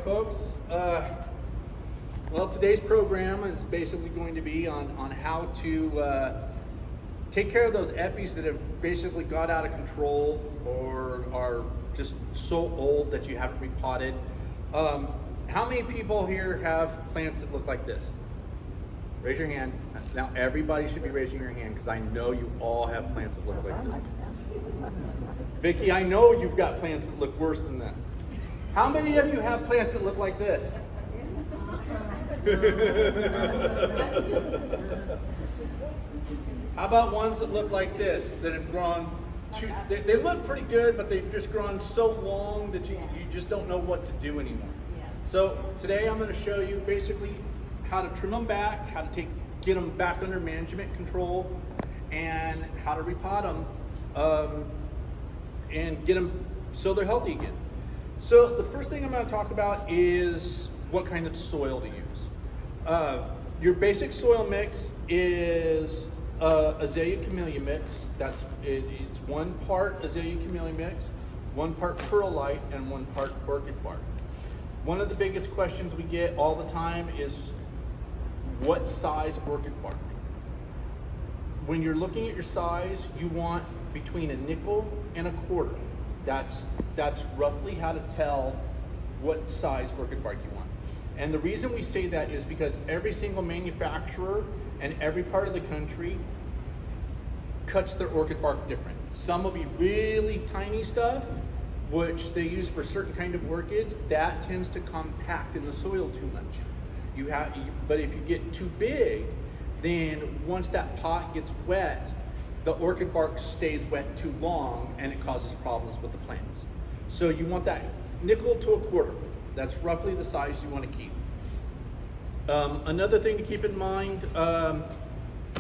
folks. Well, today's program is basically going to be on how to take care of those epis that have basically got out of control or are just so old that you haven't repotted. How many people here have plants that look like this? Raise your hand. Now everybody should be raising your hand because I know you all have plants that look like this. Vicki, I know you've got plants that look worse than that. How many of you have plants that look like this? How about ones that look like this, that have grown they look pretty good, but they've just grown so long that you just don't know what to do anymore. So today I'm going to show you basically how to trim them back, how to get them back under management control, and how to repot them and get them so they're healthy again. So the first thing I'm going to talk about is what kind of soil to use. Your basic soil mix is azalea camellia mix. It's 1 part azalea camellia mix, 1 part perlite, and 1 part orchid bark. One of the biggest questions we get all the time is what size orchid bark. When you're looking at your size, you want between a nickel and a quarter. That's roughly how to tell what size orchid bark you want. And the reason we say that is because every single manufacturer and every part of the country cuts their orchid bark different. Some will be really tiny stuff, which they use for certain kind of orchids. That tends to compact in the soil too much. But if you get too big, then once that pot gets wet, the orchid bark stays wet too long and it causes problems with the plants. So you want that nickel to a quarter. That's roughly the size you want to keep. Another thing to keep in mind,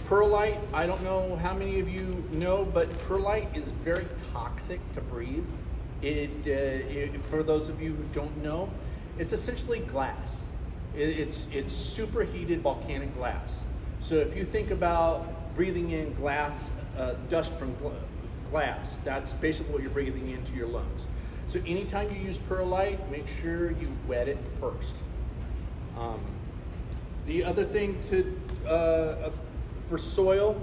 perlite. I don't know how many of you know, but perlite is very toxic to breathe. For those of you who don't know, it's essentially glass. It's superheated volcanic glass. So if you think about breathing in glass, dust from glass, that's basically what you're breathing into your lungs. So anytime you use perlite, make sure you wet it first. The other thing for soil,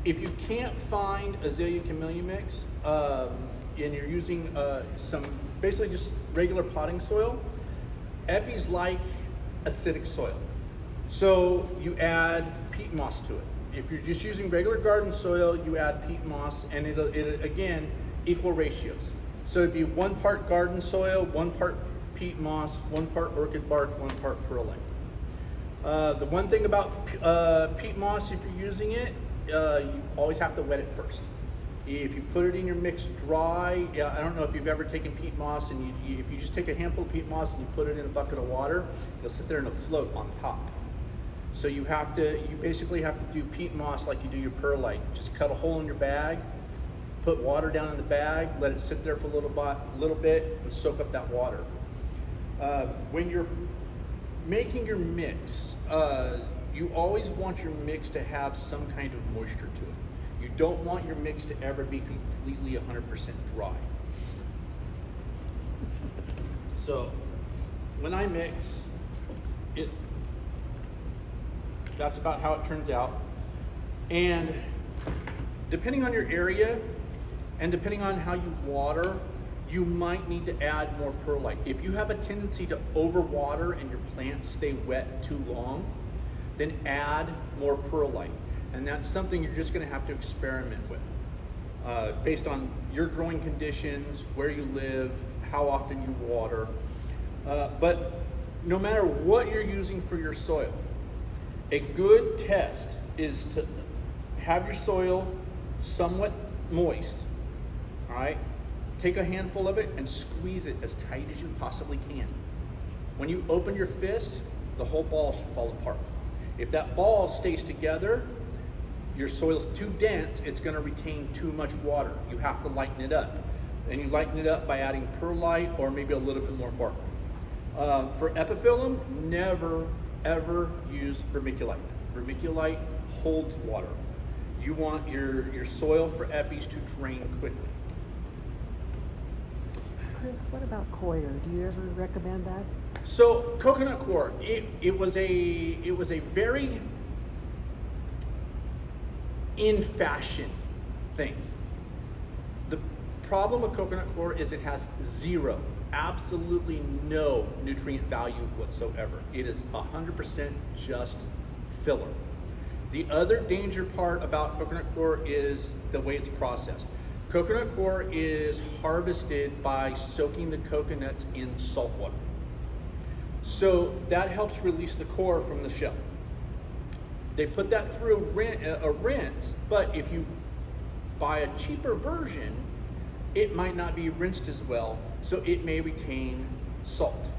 if you can't find azalea camellia mix and you're using basically just regular potting soil, epis like acidic soil. So you add peat moss to it. If you're just using regular garden soil, you add peat moss, and it'll again, equal ratios. So it'd be 1 part garden soil, 1 part peat moss, 1 part orchid bark, 1 part perlite. The one thing about peat moss, if you're using it, you always have to wet it first. If you put it in your mix dry, I don't know if you've ever taken peat moss, and if you just take a handful of peat moss and you put it in a bucket of water, it'll sit there and it'll float on top. So you basically have to do peat moss like you do your perlite. Just cut a hole in your bag, put water down in the bag, let it sit there for a little bit, and soak up that water. When you're making your mix, you always want your mix to have some kind of moisture to it. You don't want your mix to ever be completely 100% dry. So when I mix it, that's about how it turns out. And depending on your area and depending on how you water, you might need to add more perlite. If you have a tendency to overwater and your plants stay wet too long, then add more perlite. And that's something you're just gonna have to experiment with based on your growing conditions, where you live, how often you water. But no matter what you're using for your soil, a good test is to have your soil somewhat moist, all right? Take a handful of it and squeeze it as tight as you possibly can. When you open your fist, the whole ball should fall apart. If that ball stays together, your soil's too dense, it's gonna retain too much water. You have to lighten it up. And you lighten it up by adding perlite or maybe a little bit more bark. For epiphyllum, never ever use vermiculite. Vermiculite holds water. You want your soil for epis to drain quickly. Chris, what about coir? Do you ever recommend that? So coconut coir, it was a very in fashion thing. The problem with coconut coir is it has absolutely no nutrient value whatsoever. It is 100% just filler. The other danger part about coconut coir is the way it's processed. Coconut coir is harvested by soaking the coconuts in salt water. So that helps release the coir from the shell. They put that through a rinse, but if you buy a cheaper version, it might not be rinsed as well, so it may retain salt,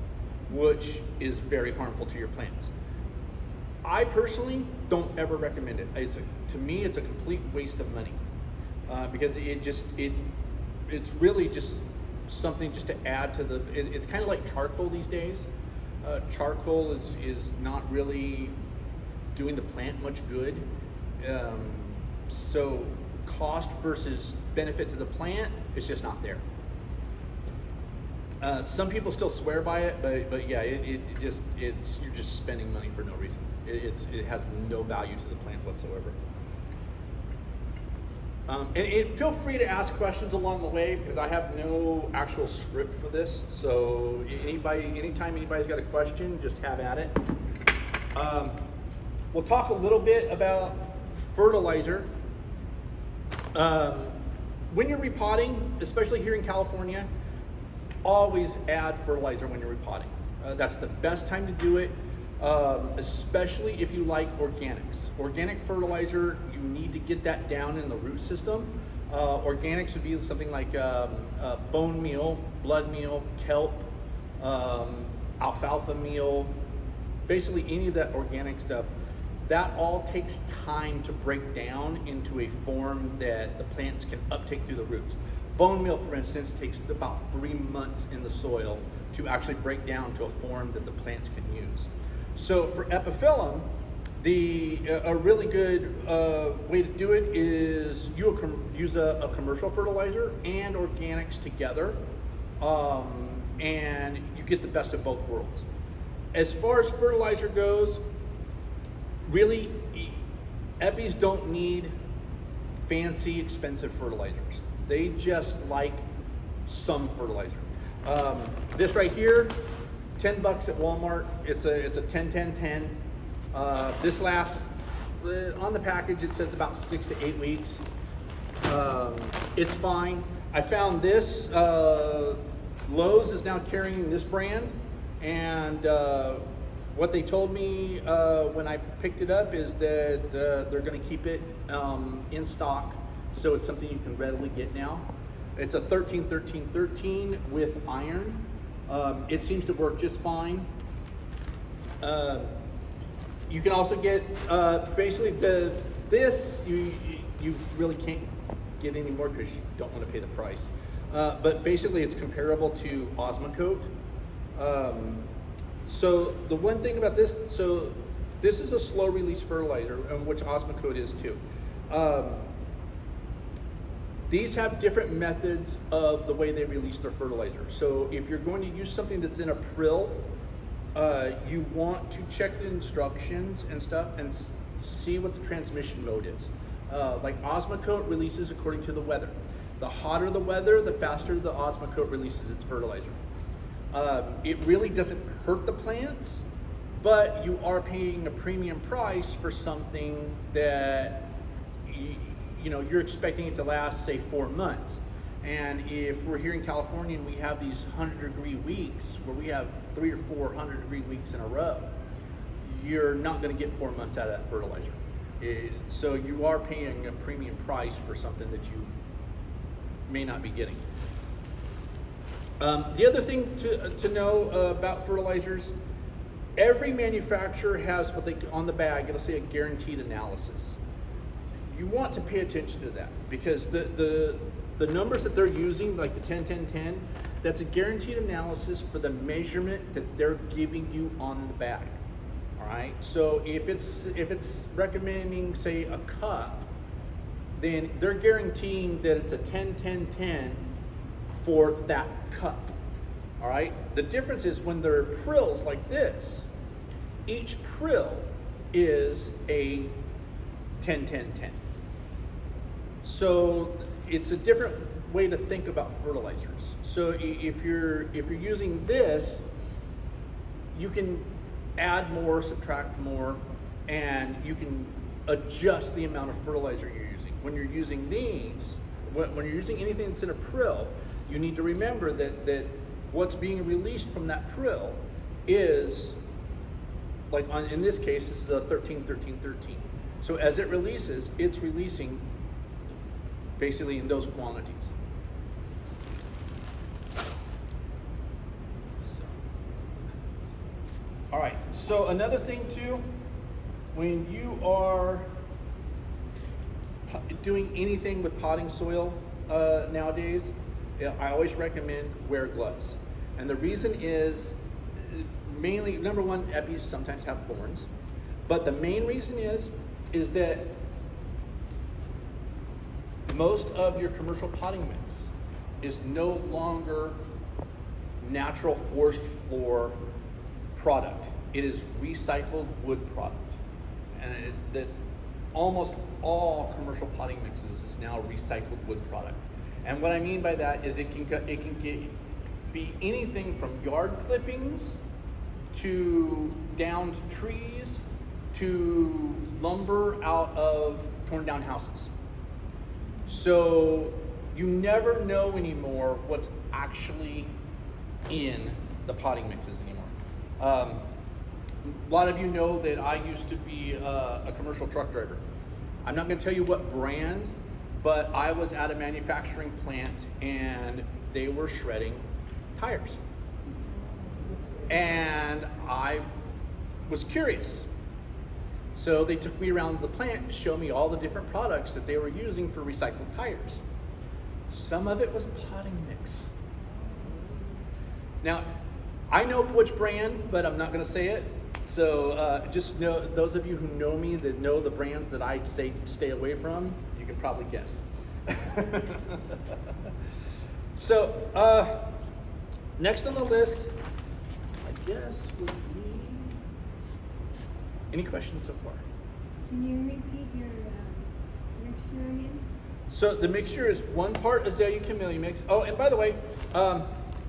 which is very harmful to your plants. I personally don't ever recommend it. To me, it's a complete waste of money because it's really just something just to add to the. It's kind of like charcoal these days. Charcoal is not really doing the plant much good. So cost versus benefit to the plant is just not there. Some people still swear by it, but yeah, you're just spending money for no reason. It has no value to the plant whatsoever. And feel free to ask questions along the way because I have no actual script for this. So anytime anybody's got a question, just have at it. We'll talk a little bit about fertilizer. When you're repotting, especially here in California, always add fertilizer when you're repotting. That's the best time to do it, especially if you like organics. Organic fertilizer, you need to get that down in the root system. Organics would be something like bone meal, blood meal, kelp, alfalfa meal, basically any of that organic stuff. That all takes time to break down into a form that the plants can uptake through the roots. Bone meal, for instance, takes about 3 months in the soil to actually break down to a form that the plants can use. So for Epiphyllum, a really good way to do it is use a commercial fertilizer and organics together, and you get the best of both worlds. As far as fertilizer goes, really, Eppies don't need fancy, expensive fertilizers. They just like some fertilizer. This right here, $10 at Walmart. It's a 10-10-10. This lasts, on the package it says about 6 to 8 weeks. It's fine. I found this, Lowe's is now carrying this brand, and what they told me when I picked it up is that they're going to keep it in stock, so it's something you can readily get now. It's a 13-13-13 with iron. It seems to work just fine. You can also get basically this you really can't get anymore because you don't want to pay the price. But basically, it's comparable to Osmocote. So the one thing about this, so this is a slow release fertilizer, which Osmocote is too. These have different methods of the way they release their fertilizer. So if you're going to use something that's in a prill, you want to check the instructions and stuff and see what the transmission mode is. Like Osmocote releases according to the weather. The hotter the weather, the faster the Osmocote releases its fertilizer. It really doesn't hurt the plants, but you are paying a premium price for something that you're expecting it to last, say, 4 months. And if we're here in California and we have these 100-degree weeks where we have 3 or 4 100-degree weeks in a row, you're not going to get 4 months out of that fertilizer. So you are paying a premium price for something that you may not be getting. The other thing to know about fertilizers, every manufacturer has what on the bag, it'll say a guaranteed analysis. You want to pay attention to that because the numbers that they're using, like the 10-10-10, that's a guaranteed analysis for the measurement that they're giving you on the bag. All right. So if it's recommending, say, a cup, then they're guaranteeing that it's a 10-10-10 for that cup. All right. The difference is when they're prills like this, each prill is a 10-10-10. So it's a different way to think about fertilizers. So if you're using this, you can add more, subtract more, and you can adjust the amount of fertilizer you're using. When you're using these, when you're using anything that's in a prill, you need to remember that what's being released from that prill is, like in this case, this is a 13-13-13. So as it releases, it's releasing basically in those quantities. So, all right, so another thing too, when you are doing anything with potting soil nowadays, I always recommend wear gloves. And the reason is mainly, number one, epis sometimes have thorns, but the main reason is that most of your commercial potting mix is no longer natural forest floor product. It is recycled wood product. And that almost all commercial potting mixes is now recycled wood product. And what I mean by that is it can be anything from yard clippings to downed trees to lumber out of torn down houses. So you never know anymore what's actually in the potting mixes anymore. A lot of you know that I used to be a commercial truck driver. I'm not going to tell you what brand, but I was at a manufacturing plant and they were shredding tires. And I was curious. So they took me around the plant to show me all the different products that they were using for recycled tires. Some of it was potting mix. Now, I know which brand, but I'm not going to say it. So just know, those of you who know me, that know the brands that I say stay away from, you can probably guess. So next on the list, I guess, would be, any questions so far? Can you repeat your mixture again? So the mixture is 1 part azalea camellia mix. Oh, and by the way,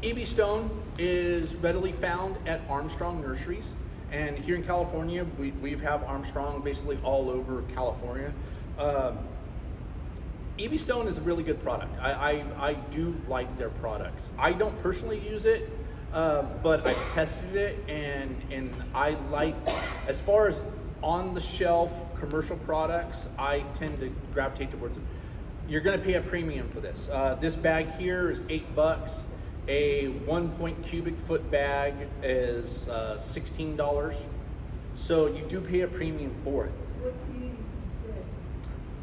EB Stone is readily found at Armstrong Nurseries. And here in California, we have Armstrong basically all over California. EB Stone is a really good product. I do like their products. I don't personally use it, but I've tested it, and I like, as far as on the shelf commercial products, I tend to gravitate towards it. You're gonna pay a premium for this. This bag here is $8. A 1 cubic foot bag is $16. So you do pay a premium for it. What do you use instead?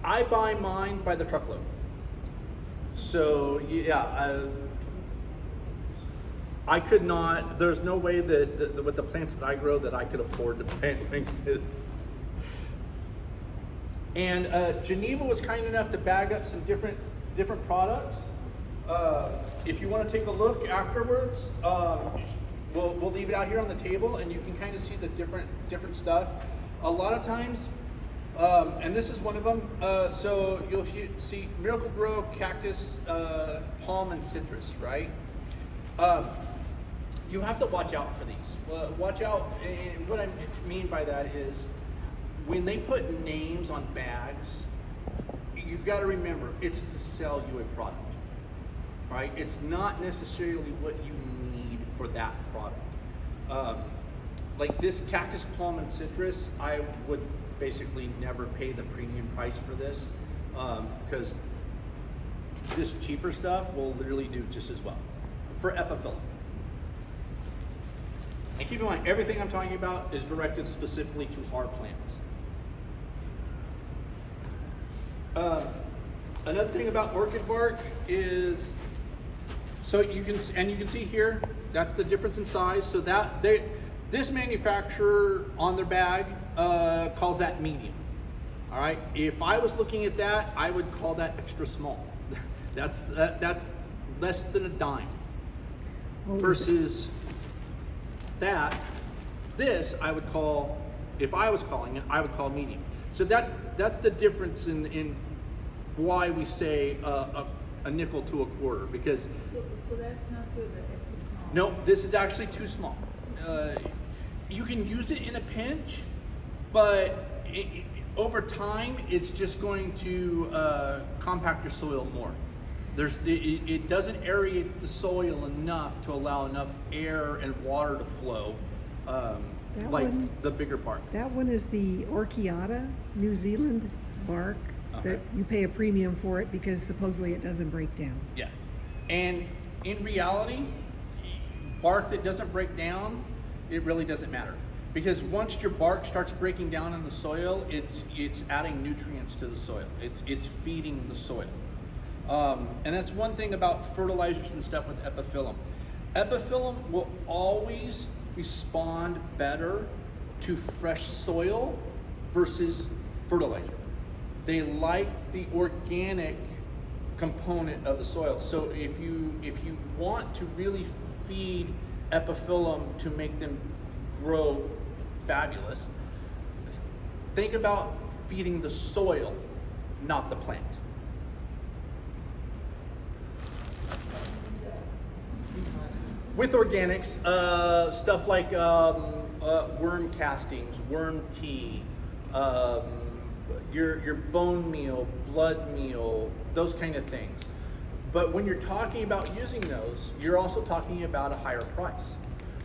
I buy mine by the truckload. So yeah, I could not, there's no way that with the plants that I grow that I could afford to plant like this. And Geneva was kind enough to bag up some different products. If you want to take a look afterwards, we'll leave it out here on the table, and you can kind of see the different stuff. A lot of times, and this is one of them. So you'll see Miracle Grow, cactus, palm, and citrus, right? You have to watch out for these. Watch out, and what I mean by that is when they put names on bags, you've got to remember it's to sell you a product. Right? It's not necessarily what you need for that product. Like this cactus, palm, and citrus, I would basically never pay the premium price for this, because this cheaper stuff will literally do just as well for Epiphyllum. And keep in mind, everything I'm talking about is directed specifically to our plants. Another thing about orchid bark is, so you can see here, that's the difference in size. So this manufacturer on their bag calls that medium. All right. If I was looking at that, I would call that extra small. That's less than a dime. versus that. This I would call, if I was calling it, I would call medium. So that's the difference in why we say a nickel to a quarter, because So that's not good, the extra small? no, this is actually too small. You can use it in a pinch, but over time, it's just going to compact your soil more. It doesn't aerate the soil enough to allow enough air and water to flow, like the bigger bark. That one is the Orchiata, New Zealand bark, that you pay a premium for it because supposedly it doesn't break down. Yeah, and in reality, bark that doesn't break down, it really doesn't matter. Because once your bark starts breaking down in the soil, it's adding nutrients to the soil. It's feeding the soil. And that's one thing about fertilizers and stuff with Epiphyllum. Epiphyllum will always respond better to fresh soil versus fertilizer. They like the organic component of the soil. So if you want to really feed Epiphyllum to make them grow fabulous, think about feeding the soil, not the plant. With organics, stuff like worm castings, worm tea, your bone meal, blood meal, those kind of things. But when you're talking about using those, you're also talking about a higher price.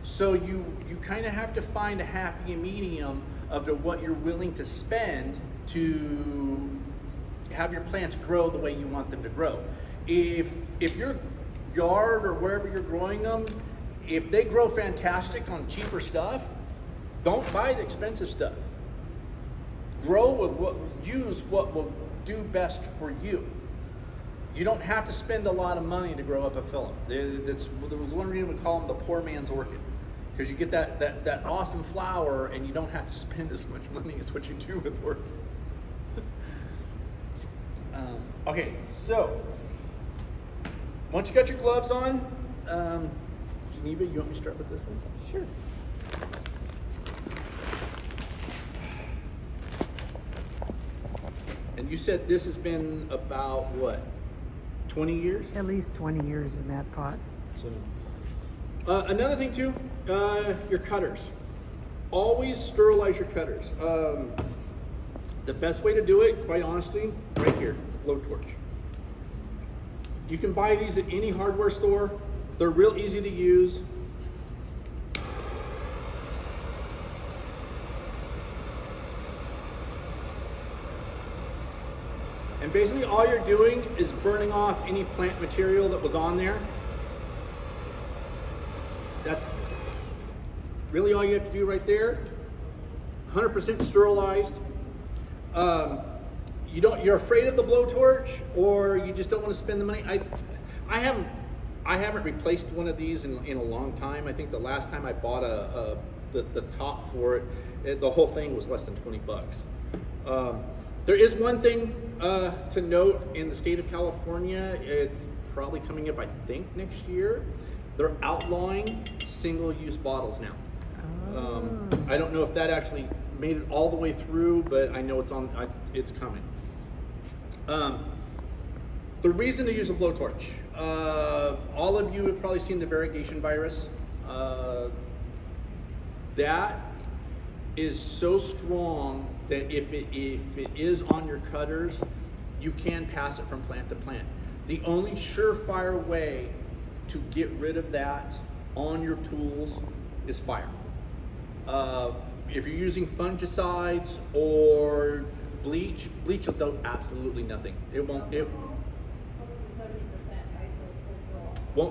So you kind of have to find a happy medium of what you're willing to spend to have your plants grow the way you want them to grow. If your yard or wherever you're growing them, if they grow fantastic on cheaper stuff, don't buy the expensive stuff. Use what will do best for you. You don't have to spend a lot of money to grow Epiphyllum. There was one reason we call them the poor man's orchid, because you get that awesome flower and you don't have to spend as much money as what you do with orchids. Okay, so once you got your gloves on, Geneva, you want me to start with this one? Sure. And you said this has been about what, 20 years? At least 20 years in that pot. So, another thing too, your cutters. Always sterilize your cutters. The best way to do it, quite honestly, right here, blowtorch. You can buy these at any hardware store. They're real easy to use. And basically all you're doing is burning off any plant material that was on there. That's really all you have to do right there. 100% sterilized. You're afraid of the blowtorch, or you just don't want to spend the money. I haven't replaced one of these in a long time. I think the last time I bought the top for it, the whole thing was less than 20 bucks. There is one thing to note in the state of California. It's probably coming up, I think, next year. They're outlawing single-use bottles now. I don't know if that actually made it all the way through, but I know it's coming. The reason to use a blowtorch. All of you have probably seen the variegation virus. That is so strong that if it is on your cutters, you can pass it from plant to plant. The only surefire way to get rid of that on your tools is fire. If you're using fungicides or bleach will do absolutely nothing. It won't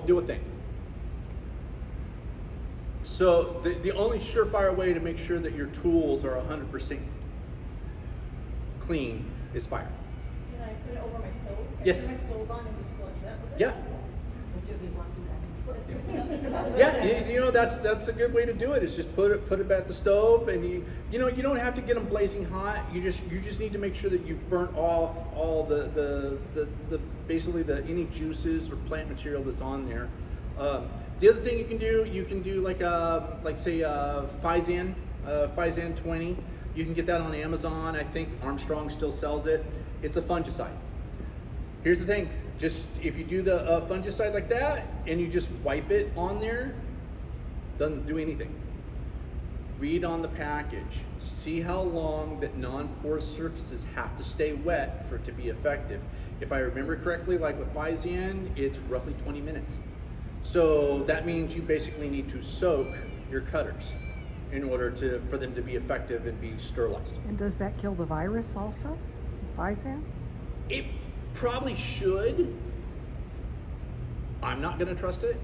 do a thing. So the only surefire way to make sure that your tools are 100% clean is fire. Can I put it over my stove? Yes. Can I put my stove on and just squash that with it? Yeah. Yeah, that's a good way to do it. Is just put it at the stove, and you don't have to get them blazing hot. You just need to make sure that you've burnt off all the basically any juices or plant material that's on there. The other thing you can do like say Phizan, Phizan 20. You can get that on Amazon. I think Armstrong still sells it. It's a fungicide. Here's the thing, just if you do the fungicide like that and you just wipe it on there, doesn't do anything. Read on the package. See how long that non-porous surfaces have to stay wet for it to be effective. If I remember correctly, like with Phizan, it's roughly 20 minutes. So that means you basically need to soak your cutters in order for them to be effective and be sterilized. And does that kill the virus also? Phizan? It probably should. I'm not gonna trust it.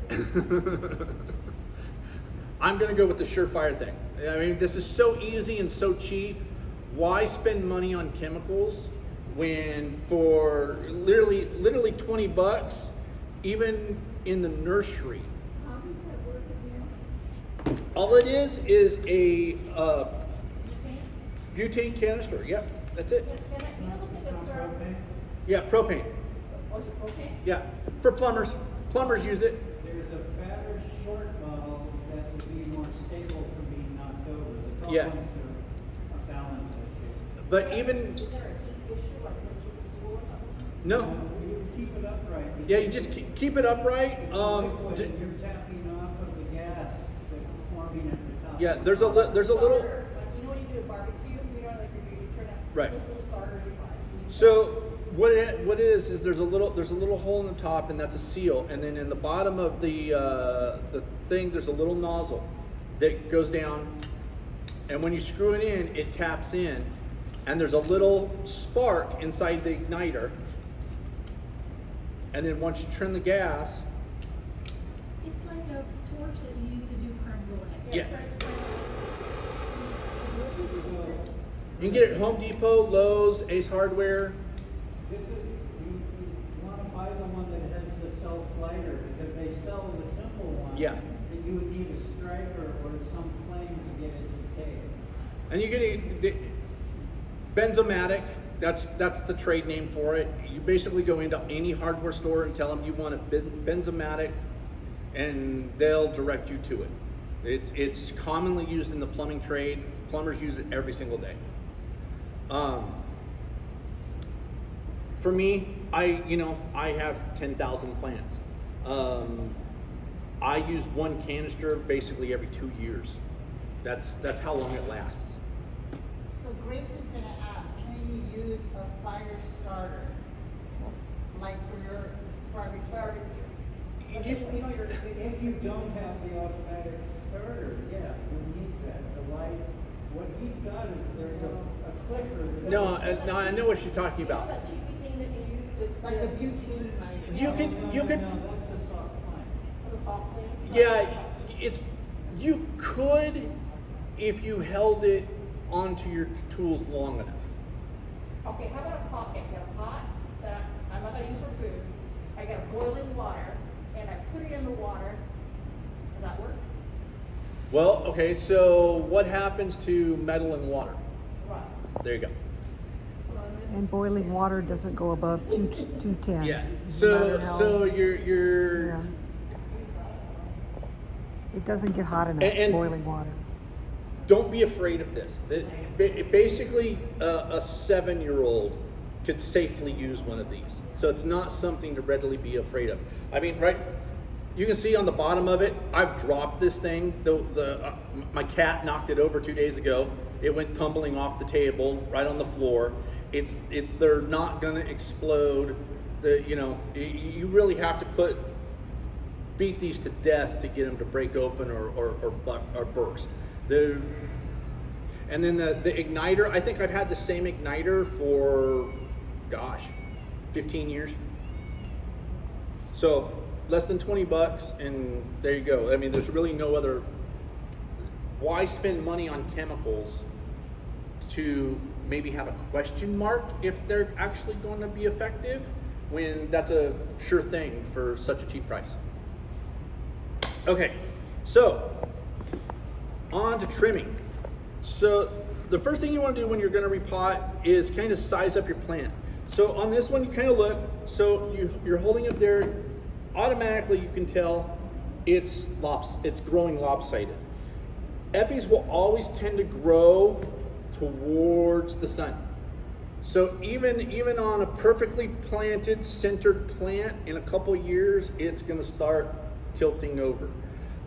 I'm gonna go with the surefire thing. I mean, this is so easy and so cheap. Why spend money on chemicals when for literally 20 bucks, even in the nursery? How does that work again? All it is a butane canister. Yep, that's it. Can I, you know, this is a term, Yeah, propane. was it propane? Yeah, for plumbers. Plumbers use it. There's a fatter short model that would be more stable from being knocked over. The tall Yeah. ones are a balance issue. But even, Is there a heat issue, like when you cool or something? no. You keep it upright. Yeah, you just keep it upright. It's liquid and you're tapping off of the gas that's forming at the top. Yeah, there's a little. Starter, like, you know when you do a barbecue, you know, like you turn out Right. little starters you buy. So what it is there's a little hole in the top, and that's a seal, and then in the bottom of the thing there's a little nozzle that goes down, and when you screw it in, it taps in, and there's a little spark inside the igniter, and then once you turn the gas, It's like a torch that you used to do creme brulee. yeah, So you can get it at Home Depot, Lowe's, Ace Hardware. this is, you want to buy the one that has the self-lighter because they sell the simple one. Yeah. That you would need a striker or some flame to get it to take. And you get Benzomatic. That's the trade name for it. You basically go into any hardware store and tell them you want a Benzomatic, and they'll direct you to it. It's commonly used in the plumbing trade. Plumbers use it every single day. For me, I have 10,000 plants. I use one canister basically every 2 years. That's how long it lasts. So Grace is gonna ask, can you use a fire starter? Like for your barbecue? Barbecue. But You- then, you know, If you don't have the automatic starter, yeah, you need that. The light, what he's got is there's a clicker. that- No, I know what she's talking you know about. that cheapy thing that you use to Like a butane lighter? You could- No, that's a soft flame. the soft thing? Yeah, you could if you held it onto your tools long enough. Okay, how about a pot? Okay, I got a pot that I'm not gonna use for food. I got boiling water, and I put it in the water. Does that work? Well, okay, so what happens to metal and water? Rust. There you go. And boiling water doesn't go above 210. Yeah. No matter how- So you're Yeah. It doesn't get hot enough, And- boiling water. don't be afraid of this. Basically, a 7-year-old could safely use one of these. So it's not something to readily be afraid of. I mean, right? You can see on the bottom of it, I've dropped this thing. My cat knocked it over 2 days ago. It went tumbling off the table right on the floor. They're not going to explode. You really have to beat these to death to get them to break open or burst. And then the igniter, I think I've had the same igniter for, 15 years. So less than 20 bucks, and there you go. I mean, there's really no other. Why spend money on chemicals to maybe have a question mark if they're actually going to be effective when that's a sure thing for such a cheap price? Okay, so on to trimming. So the first thing you want to do when you're going to repot is kind of size up your plant. So on this one, you kind of look, so you're holding up there, automatically you can tell it's growing lopsided. Epis will always tend to grow towards the sun. So even on a perfectly planted, centered plant, in a couple years, it's going to start tilting over.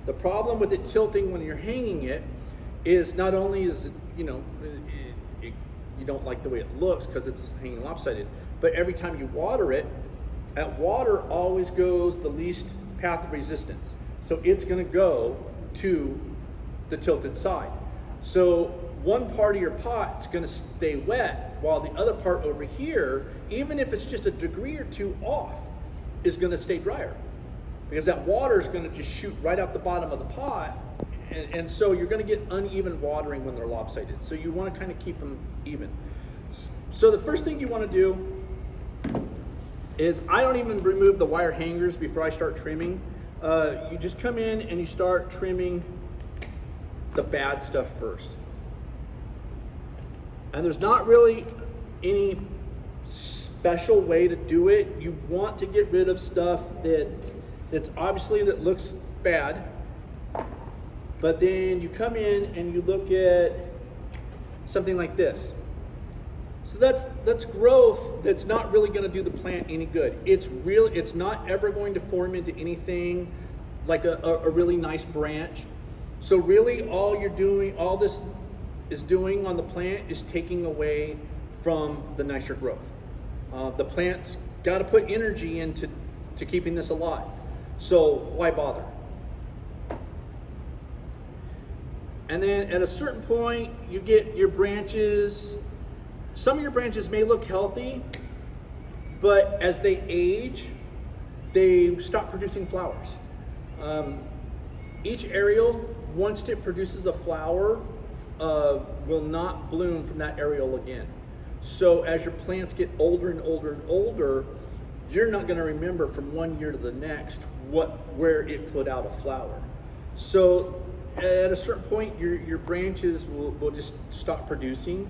The problem with it tilting when you're hanging it is not only is, you don't like the way it looks because it's hanging lopsided, but every time you water it, that water always goes the least path of resistance. So it's going to go to the tilted side. So one part of your pot is going to stay wet, while the other part over here, even if it's just a degree or two off, is going to stay drier. Because that water is going to just shoot right out the bottom of the pot, and so you're going to get uneven watering when they're lopsided. So you want to kind of keep them even. So the first thing you want to do is, I don't even remove the wire hangers before I start trimming. You just come in and you start trimming the bad stuff first. And there's not really any special way to do it. You want to get rid of stuff that's obviously that looks bad, but then you come in and you look at something like this. So that's growth that's not really going to do the plant any good. It's not ever going to form into anything like a really nice branch. So really all this is doing on the plant is taking away from the nicer growth. The plant's got to put energy into keeping this alive. So why bother? And then at a certain point, you get your branches. Some of your branches may look healthy, but as they age, they stop producing flowers. Each aerial, once it produces a flower, will not bloom from that aerial again. So as your plants get older and older and older, you're not going to remember from one year to the next where it put out a flower. So at a certain point, your branches will just stop producing.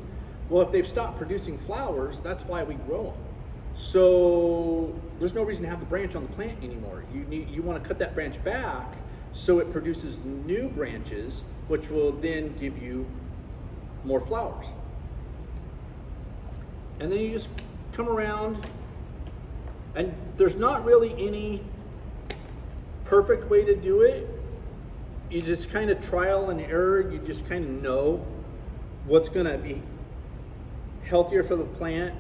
Well, if they've stopped producing flowers, that's why we grow them. So there's no reason to have the branch on the plant anymore. You want to cut that branch back so it produces new branches, which will then give you more flowers. And then you just come around, and there's not really any perfect way to do it. You just kind of trial and error. You just kind of know what's going to be healthier for the plant.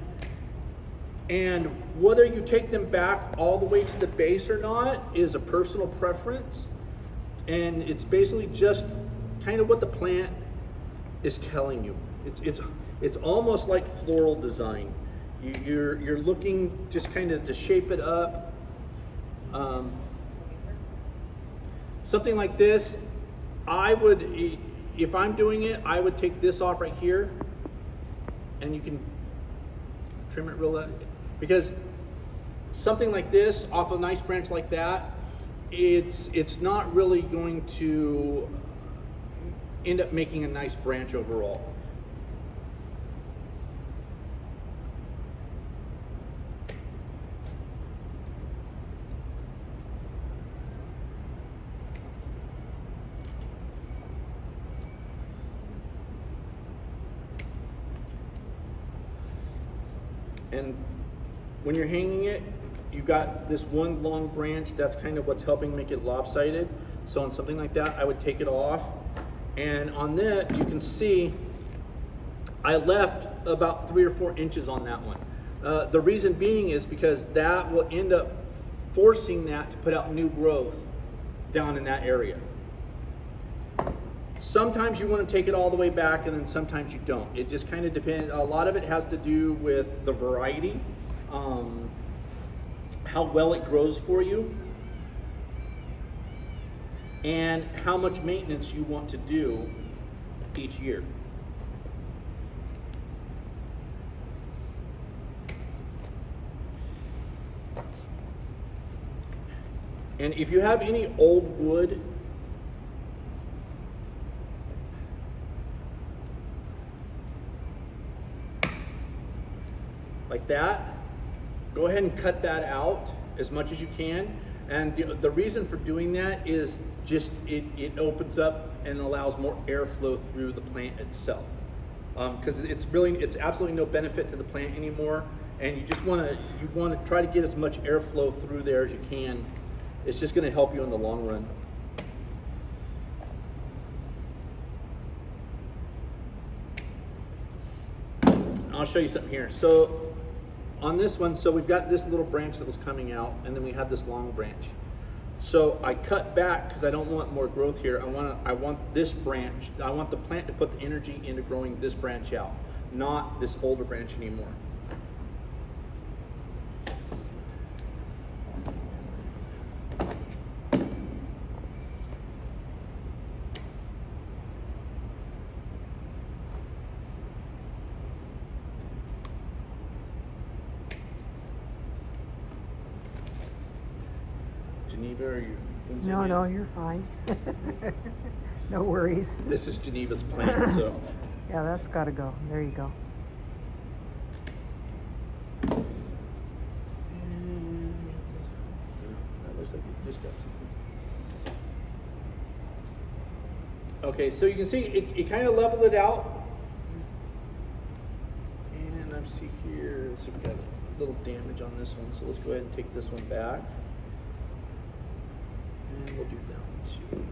And whether you take them back all the way to the base or not is a personal preference. And it's basically just kind of what the plant is telling you. It's almost like floral design. You're looking just kind of to shape it up. Something like this, if I'm doing it, I would take this off right here, and you can trim it real, because something like this off a nice branch like that, it's not really going to end up making a nice branch overall. And when you're hanging it, you got this one long branch, that's kind of what's helping make it lopsided. So on something like that, I would take it off. And on that, you can see I left about 3 or 4 inches on that one. The reason being is because that will end up forcing that to put out new growth down in that area. Sometimes you want to take it all the way back, and then sometimes you don't. It just kind of depends. A lot of it has to do with the variety, how well it grows for you, and how much maintenance you want to do each year. And if you have any old wood, like that, go ahead and cut that out as much as you can. And the reason for doing that is just it opens up and allows more airflow through the plant itself. Because it's absolutely no benefit to the plant anymore, and you want to try to get as much airflow through there as you can. It's just going to help you in the long run. I'll show you something here. So on this one, so we've got this little branch that was coming out, and then we have this long branch. So I cut back because I don't want more growth here. I want this branch. I want the plant to put the energy into growing this branch out, not this older branch anymore. Geneva, are you? No, you're fine. No worries. This is Geneva's plant, so. Yeah, that's gotta go. There you go. That looks like you just got something. Okay, so you can see it kind of leveled it out. And let's see here, so we got a little damage on this one, so let's go ahead and take this one back. And we'll do that one too.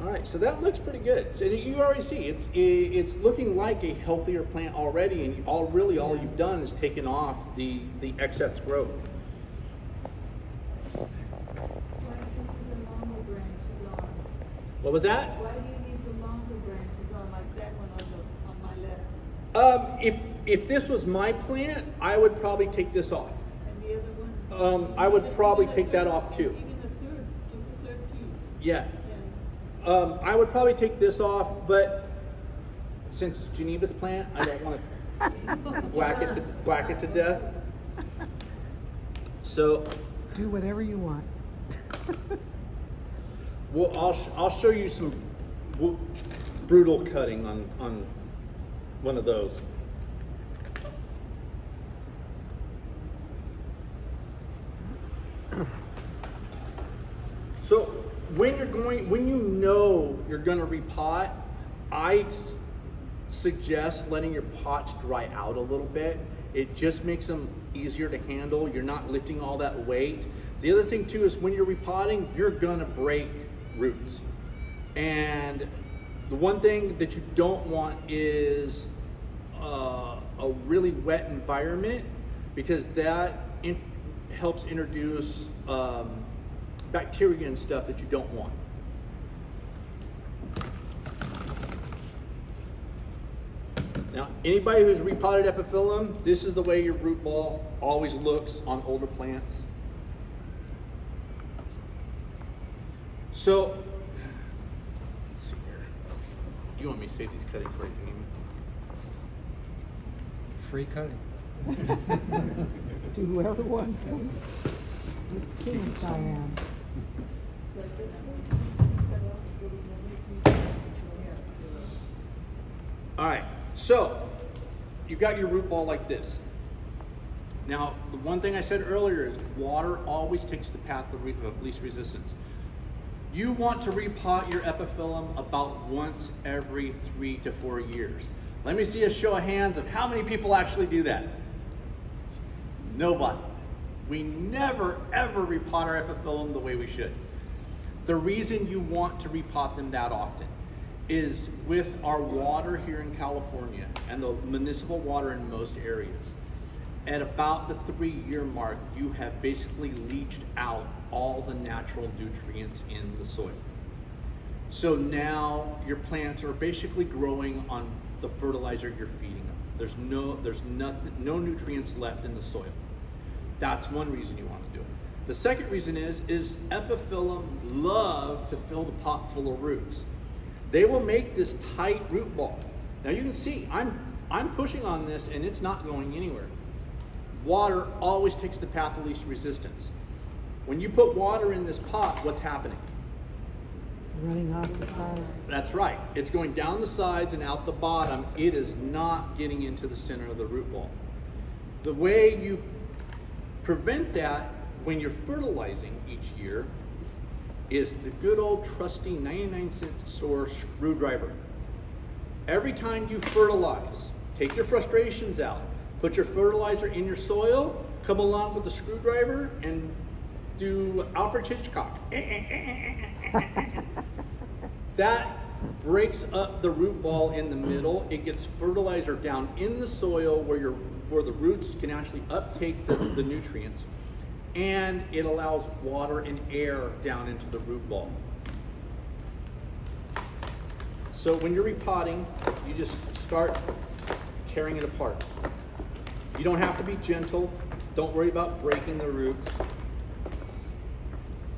All right, so that looks pretty good. So you already see it's looking like a healthier plant already, and all you've done is taken off the excess growth. Why do you leave the longer branches on? What was that? Why do you leave the longer branches on like that one on my left? If this was my plant, I would probably take this off. And the other one? I would probably take that off too. Even the third, just the third piece. Yeah. Yeah. I would probably take this off, but since it's Geneva's plant, I don't want to whack it to death. So, Do whatever you want. well, I'll show you some brutal cutting on one of those. So when you know you're going to repot, I suggest letting your pots dry out a little bit. It just makes them easier to handle. You're not lifting all that weight. The other thing too is when you're repotting, you're going to break roots. And the one thing that you don't want is a really wet environment, because that helps introduce bacteria and stuff that you don't want. Now, anybody who's repotted epiphyllum, this is the way your root ball always looks on older plants. So, let's see here. You want me to save these cuttings for you, Janine? Free cuttings. Do whoever wants them. It's King Siam. All right, so you've got your root ball like this. Now, the one thing I said earlier is water always takes the path of least resistance. You want to repot your epiphyllum about once every 3 to 4 years. Let me see a show of hands of how many people actually do that. Nobody. We never ever repot our epiphyllum the way we should. The reason you want to repot them that often is with our water here in California and the municipal water in most areas, at about the 3-year mark, you have basically leached out all the natural nutrients in the soil. So now your plants are basically growing on the fertilizer you're feeding them. There's no nutrients left in the soil. That's one reason you want to do it. The second reason is epiphyllum love to fill the pot full of roots. They will make this tight root ball. Now you can see I'm pushing on this and it's not going anywhere. Water always takes the path of least resistance. When you put water in this pot, what's happening? It's running off the sides. That's right. It's going down the sides and out the bottom. It is not getting into the center of the root ball. The way you prevent that when you're fertilizing each year is the good old trusty 99-cent store screwdriver. Every time you fertilize, take your frustrations out, put your fertilizer in your soil, come along with the screwdriver and do Alfred Hitchcock. That breaks up the root ball in the middle. It gets fertilizer down in the soil where the roots can actually uptake the nutrients, and it allows water and air down into the root ball. So when you're repotting, you just start tearing it apart. You don't have to be gentle. Don't worry about breaking the roots.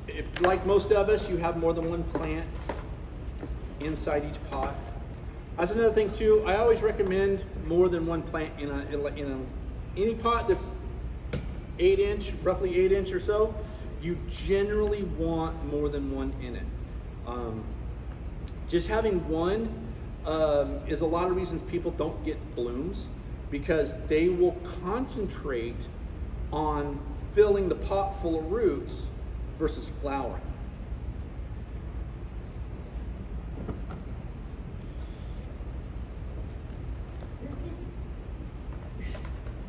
If, like most of us, you have more than one plant inside each pot. That's another thing too. I always recommend more than one plant in any pot that's 8 inch, roughly 8 inch or so. You generally want more than one in it. Just having one is a lot of reasons people don't get blooms, because they will concentrate on filling the pot full of roots versus flowering.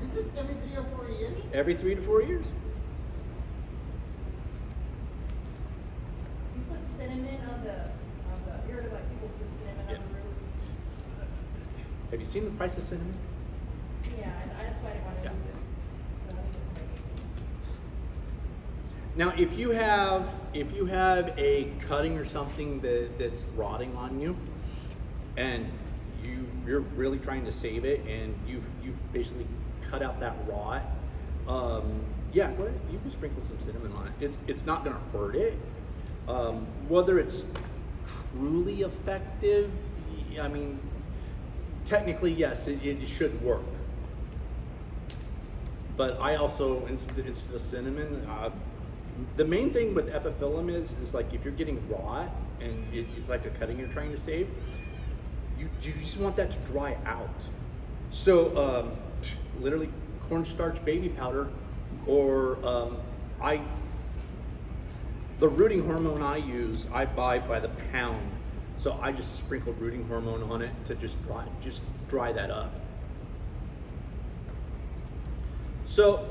This is every 3 or 4 years? Every 3 to 4 years. You put cinnamon on the, you heard about people put cinnamon on the roots? Have you seen the price of cinnamon? Yeah, and that's why I didn't want to Yeah. use it. So I didn't Now, if you have a cutting or something that's rotting on you, and you're really trying to save it, and you've basically cut out that rot, yeah, go ahead. You can sprinkle some cinnamon on it. It's not going to hurt it. Whether it's truly effective, I mean, technically yes, it should work. But I also instead of cinnamon. The main thing with Epiphyllum is like if you're getting rot and it's like a cutting you're trying to save, you just want that to dry out. So literally cornstarch baby powder, or the rooting hormone I use, I buy by the pound. So I just sprinkle rooting hormone on it to just dry that up. So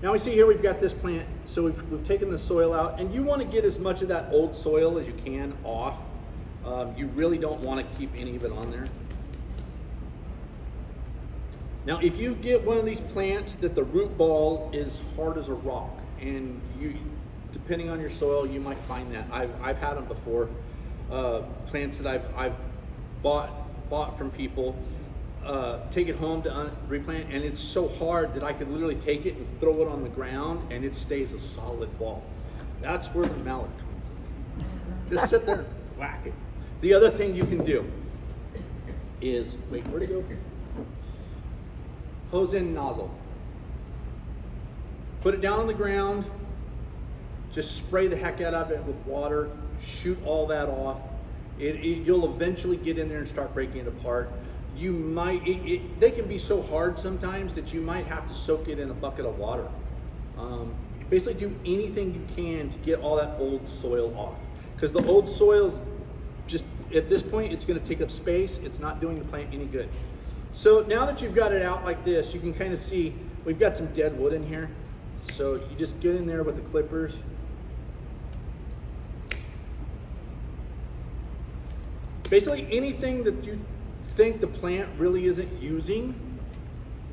now we see here we've got this plant. So we've taken the soil out, and you want to get as much of that old soil as you can off. You really don't want to keep any of it on there. Now, if you get one of these plants that the root ball is hard as a rock, and depending on your soil, you might find that. I've had them before. Plants that I've bought from people, take it home to replant, and it's so hard that I could literally take it and throw it on the ground, and it stays a solid ball. That's where the mallet comes in. Just sit there and whack it. The other thing you can do is, wait, where'd it go? Hose in nozzle. Put it down on the ground, just spray the heck out of it with water, shoot all that off. You'll eventually get in there and start breaking it apart. You might, they can be so hard sometimes that you might have to soak it in a bucket of water. Basically do anything you can to get all that old soil off. Because the old soil's just, at this point, it's gonna take up space. It's not doing the plant any good. So now that you've got it out like this, you can kind of see, we've got some dead wood in here. So you just get in there with the clippers. Basically anything that you think the plant really isn't using,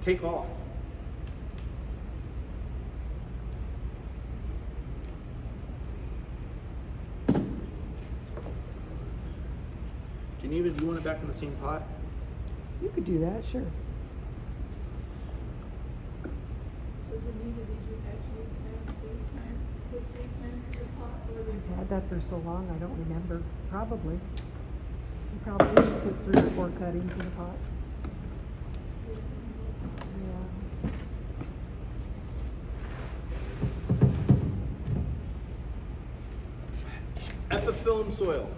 take off. Geneva, do you want it back in the same pot? You could do that, sure. So Geneva, did you actually plant 3 plants, put 3 plants in the pot, or did I've had that for so long, I don't remember. Probably. You probably should put 3 or 4 cuttings in the pot. Yeah. Epiphyllum soil.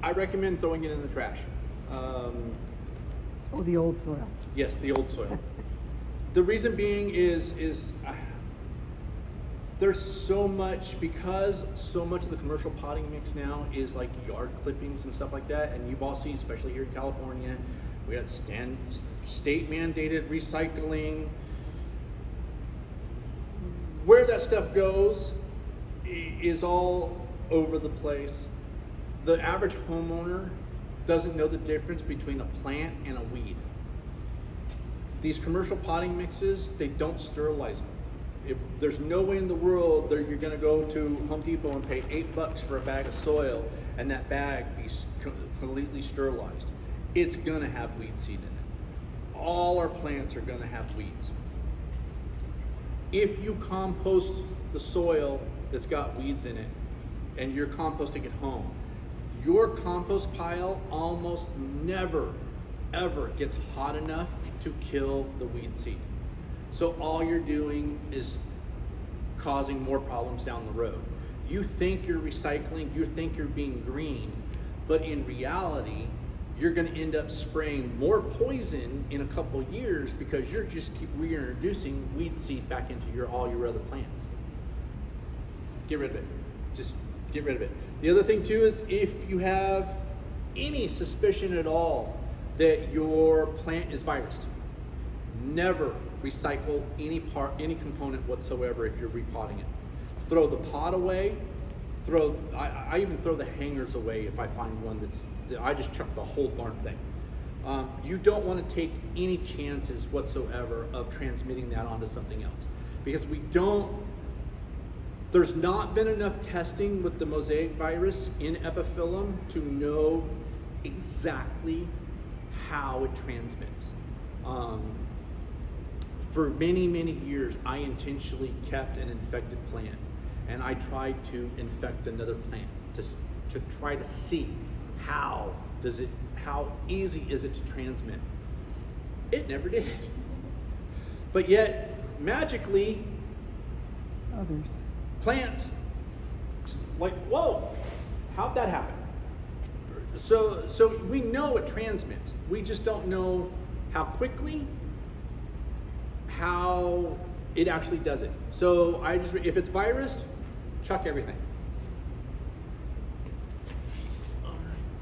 I recommend throwing it in the trash. Oh, the old soil. Yes, the old soil. The reason being is There's so much, because so much of the commercial potting mix now is like yard clippings and stuff like that, and you've all seen, especially here in California, we had state mandated recycling. Where that stuff goes is all over the place. The average homeowner doesn't know the difference between a plant and a weed. These commercial potting mixes, they don't sterilize them. There's no way in the world that you're gonna go to Home Depot and pay $8 for a bag of soil and that bag be completely sterilized. It's gonna have weed seed in it. All our plants are gonna have weeds. If you compost the soil that's got weeds in it and you're composting at home, your compost pile almost never, ever gets hot enough to kill the weed seed. So all you're doing is causing more problems down the road. You think you're recycling, you think you're being green, but in reality, you're gonna end up spraying more poison in a couple years because you're just keep reintroducing weed seed back into all your other plants. Get rid of it. Just get rid of it. The other thing too is if you have any suspicion at all that your plant is virused, never recycle any component whatsoever if you're repotting it. Throw the pot away. I even throw the hangers away if I find one I just chuck the whole darn thing. You don't want to take any chances whatsoever of transmitting that onto something else, because there's not been enough testing with the mosaic virus in Epiphyllum to know exactly how it transmits. For many, many years, I intentionally kept an infected plant, and I tried to infect another plant to try to see how easy is it to transmit. It never did. But yet, magically, Others. plants, like, whoa, how'd that happen? So we know it transmits. We just don't know how quickly, how it actually does it. So if it's virused, chuck everything.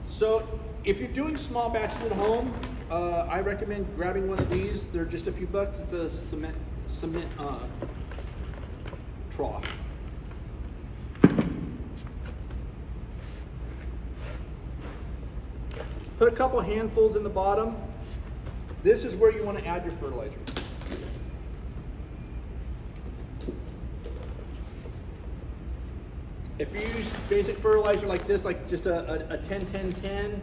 So if you're doing small batches at home, I recommend grabbing one of these. They're just a few bucks. It's a cement trough. Put a couple handfuls in the bottom. This is where you want to add your fertilizer. If you use basic fertilizer like this, like just a 10-10-10,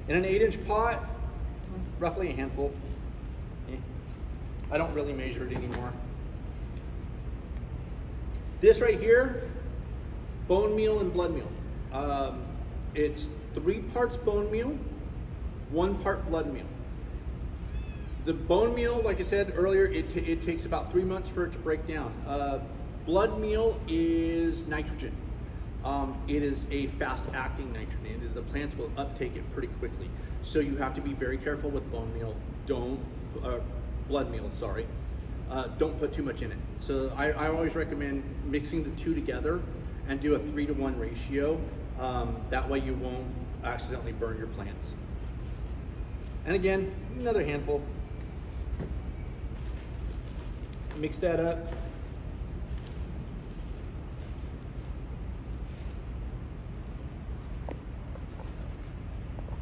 in an 8-inch pot, roughly a handful. I don't really measure it anymore. This right here, bone meal and blood meal. It's 3 parts bone meal, 1 part blood meal. The bone meal, like I said earlier, it takes about 3 months for it to break down. Blood meal is nitrogen. It is a fast-acting nitrogen. The plants will uptake it pretty quickly. So you have to be very careful with bone meal. Blood meal, sorry. Don't put too much in it. So I always recommend mixing the two together and do a 3-to-1 ratio. That way you won't accidentally burn your plants. And again, another handful. Mix that up.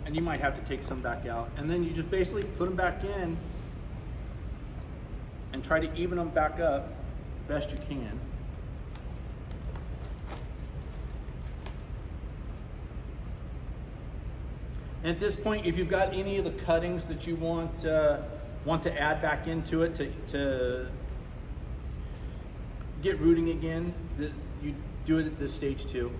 And you might have to take some back out. And then you just basically put them back in and try to even them back up the best you can. And at this point, if you've got any of the cuttings that you want to add back into it to get rooting again, you do it at this stage too.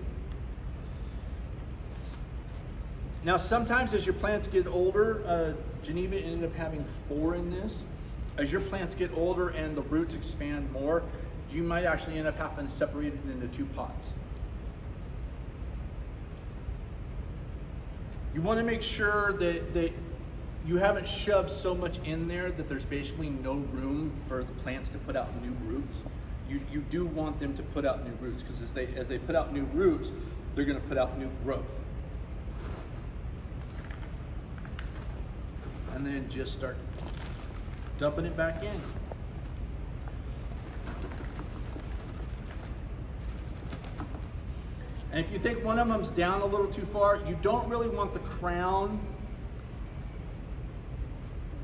Now, sometimes as your plants get older, Geneva ended up having 4 in this. As your plants get older and the roots expand more, you might actually end up having to separate it into 2 pots. You want to make sure that you haven't shoved so much in there that there's basically no room for the plants to put out new roots. you do want them to put out new roots, because as they put out new roots, they're going to put out new growth. And then just start dumping it back in. And if you think one of them's down a little too far, you don't really want the crown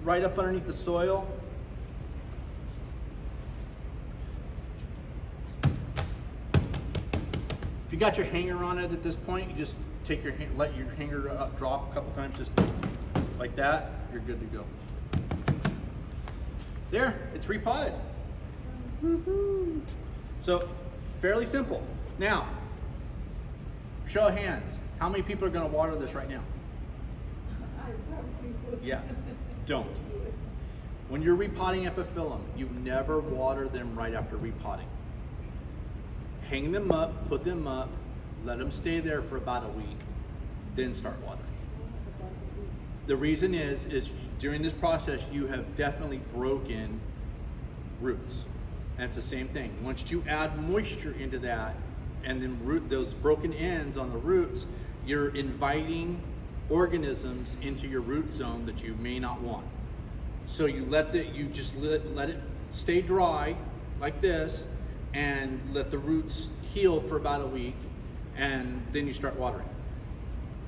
right up underneath the soil. If you got your hanger on it at this point, you just take your let your hanger up, drop a couple times, just like that. You're good to go. There, it's repotted. Woohoo! So, fairly simple. Now, show of hands. How many people are going to water this right now? I probably would. Yeah, don't. When you're repotting epiphyllum, you never water them right after repotting. Hang them up, put them up, let them stay there for about a week, then start watering. The reason is during this process, you have definitely broken roots. And it's the same thing. Once you add moisture into that, and then those broken ends on the roots, you're inviting organisms into your root zone that you may not want. So you just let it stay dry like this, and let the roots heal for about a week, and then you start watering.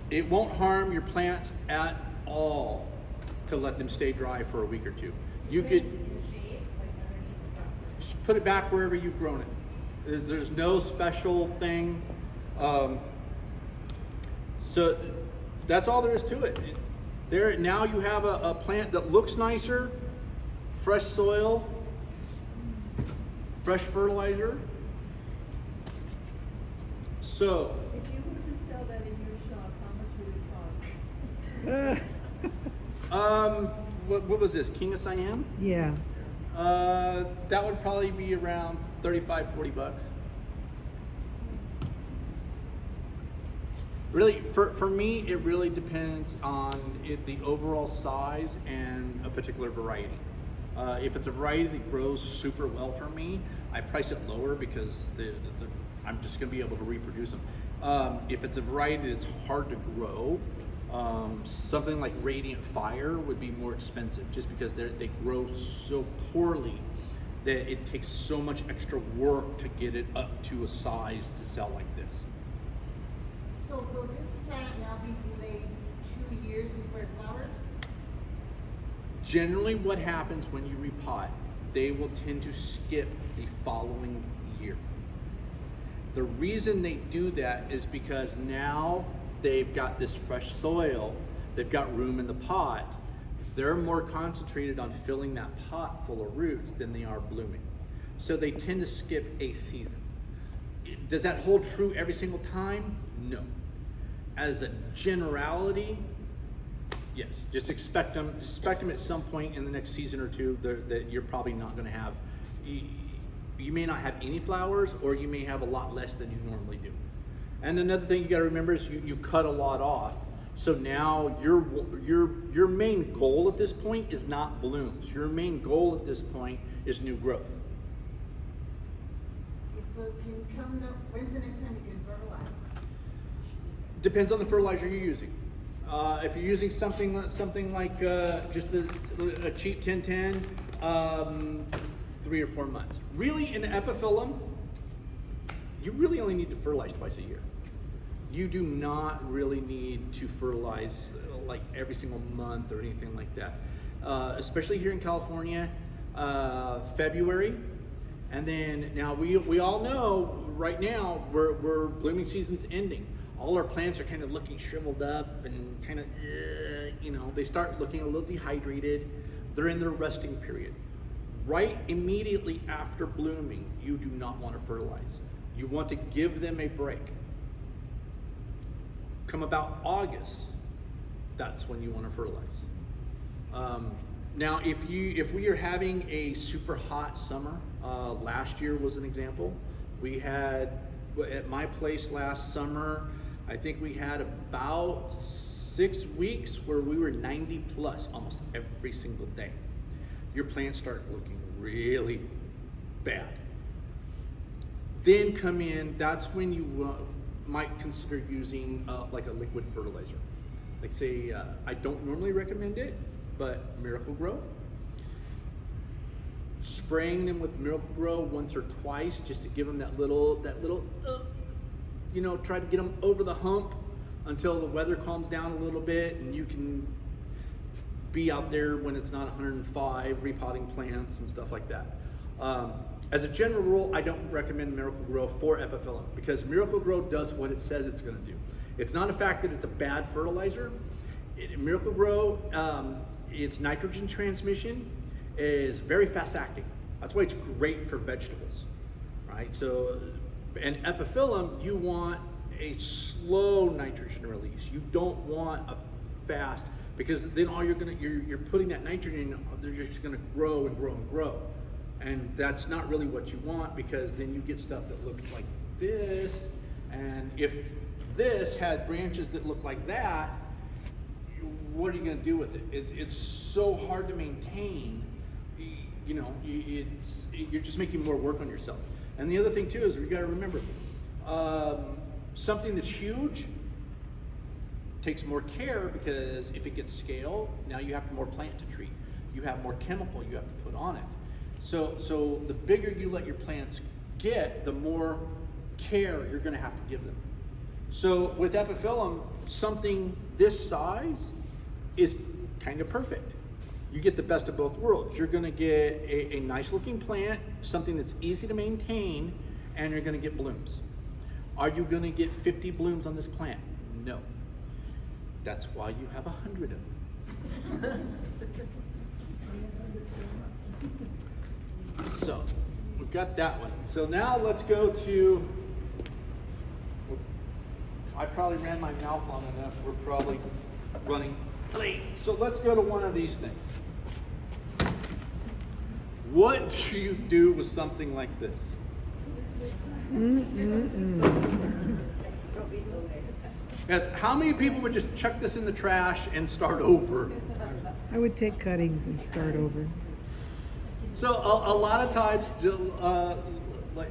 It won't harm your plants at all to let them stay dry for a week or two. You could just put it back wherever you've grown it. There's no special thing. So that's all there is to it. There, now you have a plant that looks nicer, fresh soil, fresh fertilizer. So, If you were to sell that in your shop, how much would it cost? what was this? King of Siam? Yeah. That would probably be around $35-40. Really, for me, it really depends on the overall size and a particular variety. If it's a variety that grows super well for me, I price it lower because I'm just going to be able to reproduce them. If it's a variety that's hard to grow, something like Radiant Fire would be more expensive, just because they grow so poorly that it takes so much extra work to get it up to a size to sell like this. So will this plant now be delayed 2 years before it flowers? Generally, what happens when you repot, they will tend to skip the following year. The reason they do that is because now they've got this fresh soil, they've got room in the pot, they're more concentrated on filling that pot full of roots than they are blooming. So they tend to skip a season. Does that hold true every single time? No. As a generality, yes. Just expect them at some point in the next season or two that you're probably not going to have. You may not have any flowers, or you may have a lot less than you normally do. And another thing you got to remember is you cut a lot off. So now your main goal at this point is not blooms. Your main goal at this point is new growth. Okay, so when's the next time you can fertilize? Depends on the fertilizer you're using. If you're using something like just a cheap 1010, 3 or 4 months. Really, in Epiphyllum, you really only need to fertilize twice a year. You do not really need to fertilize like every single month or anything like that. Especially here in California, February, and then now we all know right now we're blooming season's ending. All our plants are kind of looking shriveled up and kind of, they start looking a little dehydrated. They're in their resting period. Right immediately after blooming, you do not want to fertilize. You want to give them a break. Come about August, that's when you want to fertilize. Now, if we are having a super hot summer, last year was an example. We had, at my place last summer, I think we had about 6 weeks where we were 90 plus almost every single day. Your plants start looking really bad. then come in, that's when you might consider using like a liquid fertilizer. Like say, I don't normally recommend it, but Miracle Grow. Spraying them with Miracle Grow once or twice just to give them that little, you know, try to get them over the hump until the weather calms down a little bit and you can be out there when it's not 105 repotting plants and stuff like that. As a general rule, I don't recommend Miracle Grow for Epiphyllum because Miracle Grow does what it says it's going to do. It's not a fact that it's a bad fertilizer. Miracle Grow, its nitrogen transmission is very fast acting. That's why it's great for vegetables, right? So, and Epiphyllum, you want a slow nitrogen release. You don't want a fast, because then all you're putting that nitrogen, they're just gonna grow and grow and grow. And that's not really what you want, because then you get stuff that looks like this. And if this had branches that look like that, what are you gonna do with it? It's so hard to maintain. You know, you're just making more work on yourself. And the other thing too is we gotta remember, something that's huge takes more care, because if it gets scale, now you have more plant to treat. You have more chemical you have to put on it. So the bigger you let your plants get, the more care you're gonna have to give them. So with Epiphyllum, something this size is kind of perfect. You get the best of both worlds. You're gonna get a nice looking plant, something that's easy to maintain, and you're gonna get blooms. Are you gonna get 50 blooms on this plant? No. That's why you have 100 of them. So, we've got that one. So now let's go to, I probably ran my mouth long enough. We're probably running late. So let's go to one of these things. What do you do with something like this? Yes, how many people would just chuck this in the trash and start over? I would take cuttings and start over. So a lot of times, like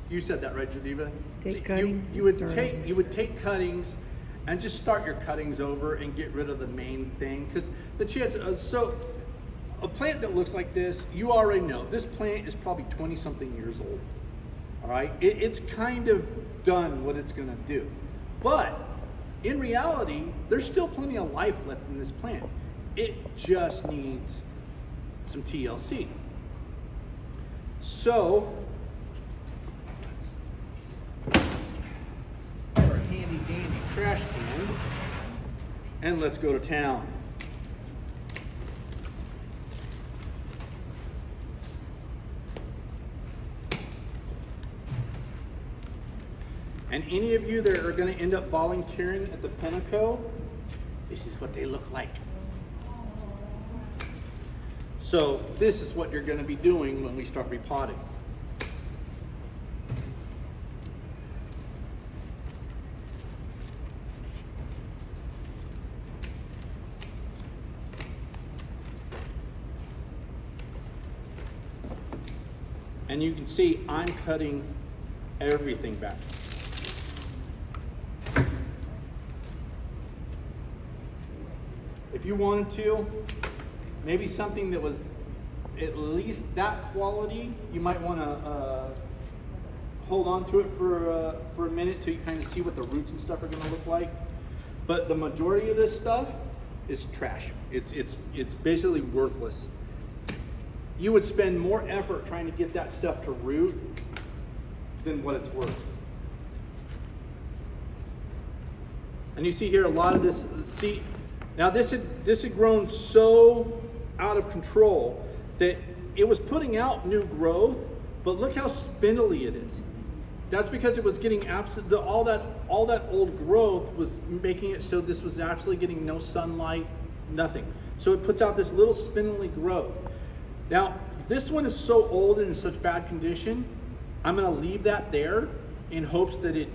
you said that, right, Geneva? Take cuttings You would and start take over. you would take cuttings and just start your cuttings over and get rid of the main thing, because the chance. So a plant that looks like this, you already know this plant is probably 20-something years old. All right, it's kind of done what it's going to do, but in reality, there's still plenty of life left in this plant. It just needs some TLC. So, our handy dandy trash can, and let's go to town. And any of you that are going to end up volunteering at the Pinnacle, this is what they look like. So this is what you're going to be doing when we start repotting. And you can see I'm cutting everything back. If you wanted to, maybe something that was at least that quality, you might want to hold on to it for a minute till you kind of see what the roots and stuff are going to look like. But the majority of this stuff is trash. It's basically worthless. You would spend more effort trying to get that stuff to root than what it's worth. And you see here a lot of this. See, now this had grown so out of control that it was putting out new growth, but look how spindly it is. That's because it was getting all that old growth was making it so this was absolutely getting no sunlight, nothing. So it puts out this little spindly growth. Now, this one is so old and in such bad condition, I'm gonna leave that there in hopes that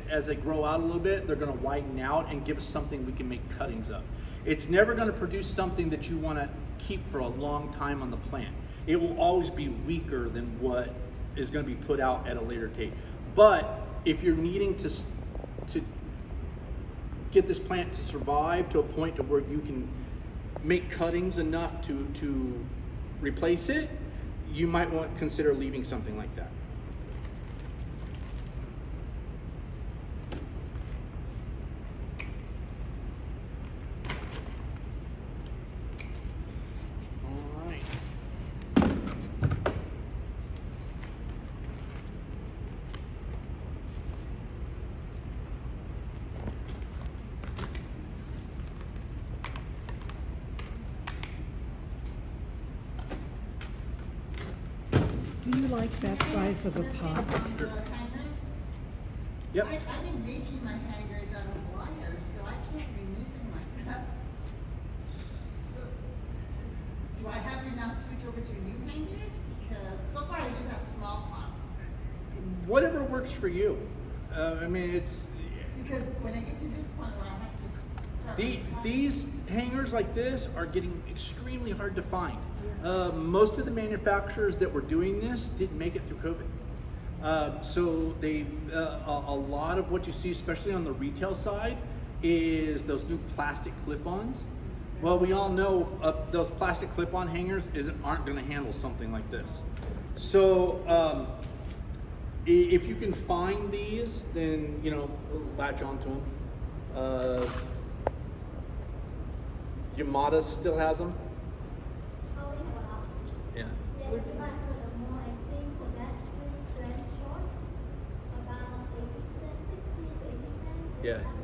as they grow out a little bit, they're gonna widen out and give us something we can make cuttings of. It's never gonna produce something that you wanna keep for a long time on the plant. It will always be weaker than what is going to be put out at a later date. But if you're needing to get this plant to survive to a point to where you can make cuttings enough to replace it, you might want to consider leaving something like that. All right. Do you like that size of a pot? The hanger? Yep. I've been making my hangers out of wire, so I can't remove them like that. So, do I have to now switch over to new hangers? Because so far I just have small pots. Whatever works for you. I mean, it's Because when I get to this point where I have to start. these hangers like this are getting extremely hard to find. Most of the manufacturers that were doing this didn't make it through COVID. So they, a lot of what you see, especially on the retail side, is those new plastic clip-ons. Well, we all know those plastic clip-on hangers aren't going to handle something like this. So if you can find these, then latch onto them. Yamada still has them. Oh, we have an option. Yeah. Yeah, but for the more, I think for that two strands short, about 80 cents, 60 to 80 cents. Yeah. At the max.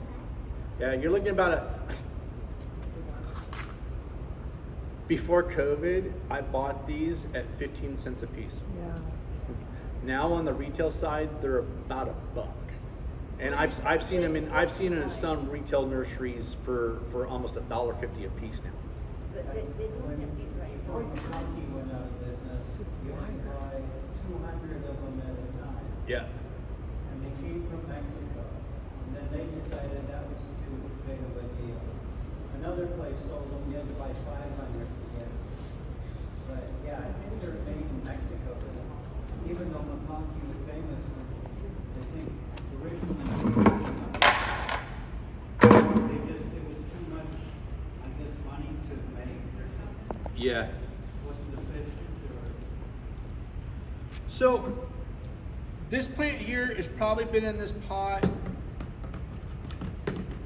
Yeah, you're looking about before COVID, I bought these at 15 cents a piece. Yeah. Now on the retail side, they're about $1. And I've seen them in some retail nurseries for almost $1.50 a piece now. They don't have feet right. Before Kentucky went out of business, Just you had to buy 200 of them at a time. Yeah. And they came from Mexico. And then they decided that was too big of a deal. Another place sold them, you had to buy 500 to get them. But yeah, I think they're made in Mexico. Even though McConkey was famous for, I think, originally, it was too much, I guess, money to make or something. Yeah. Wasn't efficient or. So this plant here has probably been in this pot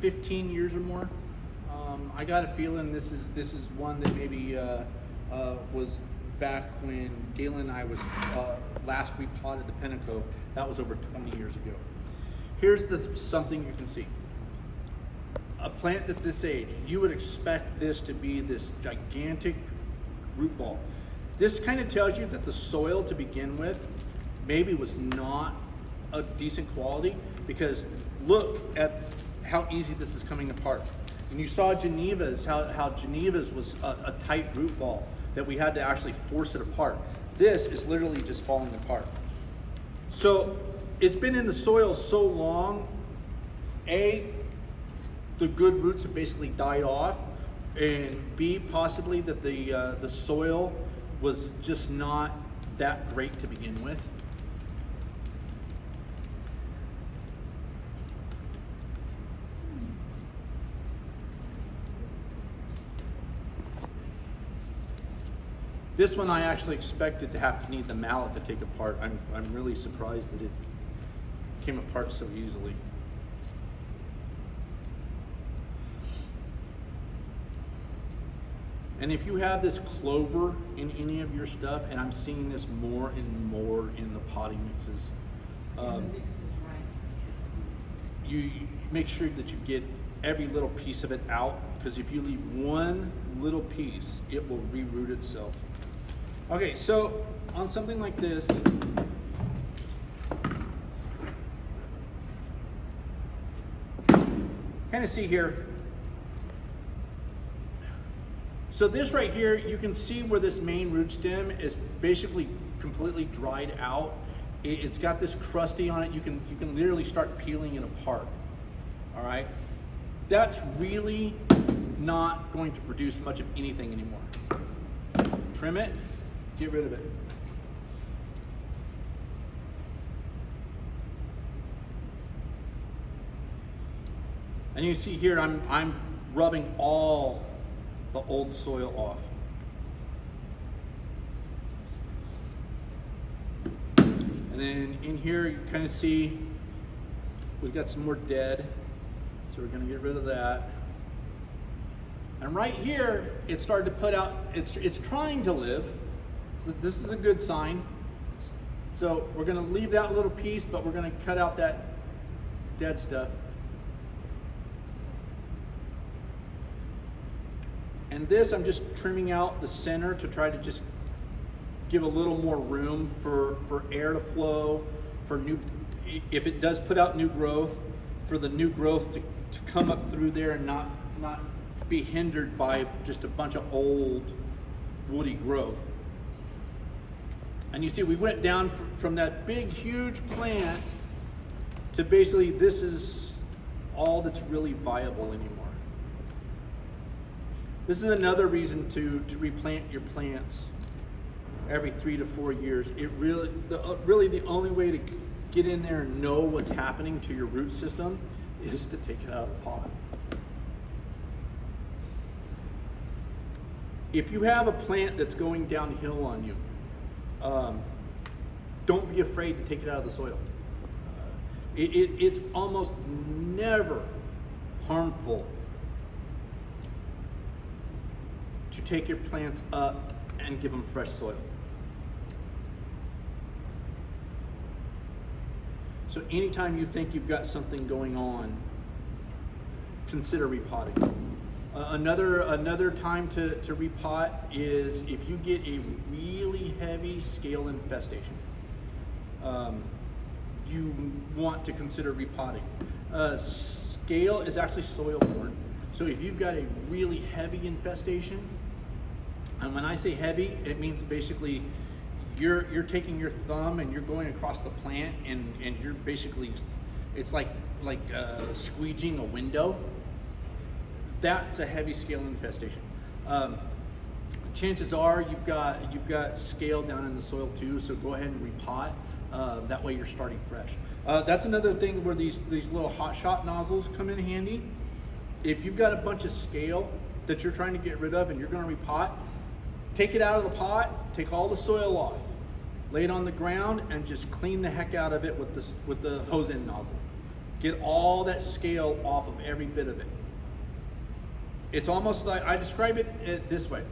15 years or more. I got a feeling this is one that maybe was back when Galen and I was last repotted the Pinnacle. That was over 20 years ago. Here's something you can see. A plant that's this age, you would expect this to be this gigantic root ball. This kind of tells you that the soil to begin with maybe was not a decent quality, because look at how easy this is coming apart. And you saw Geneva's, how Geneva's was a tight root ball that we had to actually force it apart. This is literally just falling apart. So it's been in the soil so long, A, the good roots have basically died off, and B, possibly that the soil was just not that great to begin with. This one I actually expected to have to need the mallet to take apart. I'm really surprised that it came apart so easily. And if you have this clover in any of your stuff, and I'm seeing this more and more in the potting mixes, The mix is right. you make sure that you get every little piece of it out, because if you leave one little piece, it will reroot itself. Okay, so on something like this, kind of see here. So this right here, you can see where this main root stem is basically completely dried out. It's got this crusty on it. You can literally start peeling it apart. All right, that's really not going to produce much of anything anymore. Trim it, get rid of it. And you see here, I'm rubbing all the old soil off. And then in here, you kind of see we've got some more dead. So we're gonna get rid of that. And right here, it started to put out, it's trying to live. So this is a good sign. So we're gonna leave that little piece, but we're gonna cut out that dead stuff. And this, I'm just trimming out the center to try to just give a little more room for air to flow, for new, if it does put out new growth, for the new growth to come up through there and not be hindered by just a bunch of old woody growth. And you see, we went down from that big, huge plant to basically this is all that's really viable anymore. This is another reason to replant your plants every 3 to 4 years. It really the only way to get in there and know what's happening to your root system is to take it out of the pot. If you have a plant that's going downhill on you, don't be afraid to take it out of the soil. It's almost never harmful to take your plants up and give them fresh soil. So anytime you think you've got something going on, consider repotting. Another time to repot is if you get a really heavy scale infestation. You want to consider repotting. Scale is actually soil borne. So if you've got a really heavy infestation, and when I say heavy, it means basically you're taking your thumb and you're going across the plant and you're basically, it's like squeegeeing a window. That's a heavy scale infestation. Chances are you've got scale down in the soil too, so go ahead and repot. That way you're starting fresh. That's another thing where these little hot shot nozzles come in handy. If you've got a bunch of scale that you're trying to get rid of and you're going to repot, take it out of the pot, take all the soil off, lay it on the ground, and just clean the heck out of it with the hose end nozzle. Get all that scale off of every bit of it. It's almost like, I describe it this way.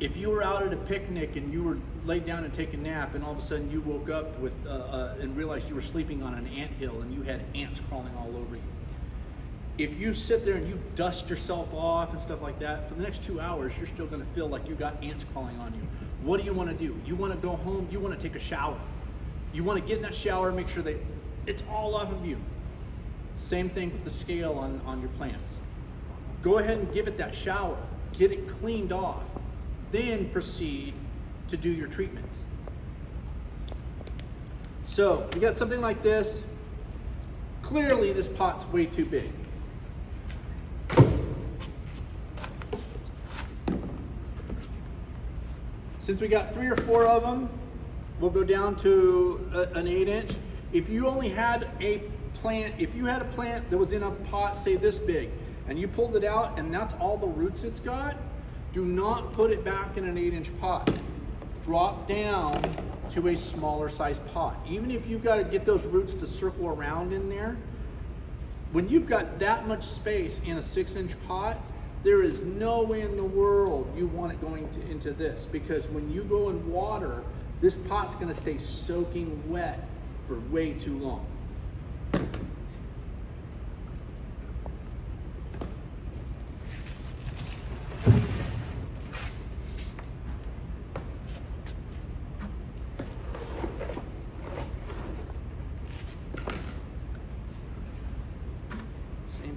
If you were out at a picnic and you were laid down and take a nap, and all of a sudden you woke up with and realized you were sleeping on an anthill and you had ants crawling all over you. If you sit there and you dust yourself off and stuff like that, for the next 2 hours, you're still gonna feel like you got ants crawling on you. What do you wanna do? You wanna go home, you wanna take a shower. You wanna get in that shower, make sure that it's all off of you. Same thing with the scale on your plants. Go ahead and give it that shower, get it cleaned off, then proceed to do your treatments. So you got something like this. Clearly this pot's way too big. Since we got 3 or 4 of them, we'll go down to an 8-inch. If you only had a plant, if you had a plant that was in a pot, say this big, and you pulled it out and that's all the roots it's got, do not put it back in an 8-inch pot. Drop down to a smaller size pot. Even if you've got to get those roots to circle around in there, when you've got that much space in a 6-inch pot, there is no way in the world you want it going into this, because when you go in water, this pot's going to stay soaking wet for way too long.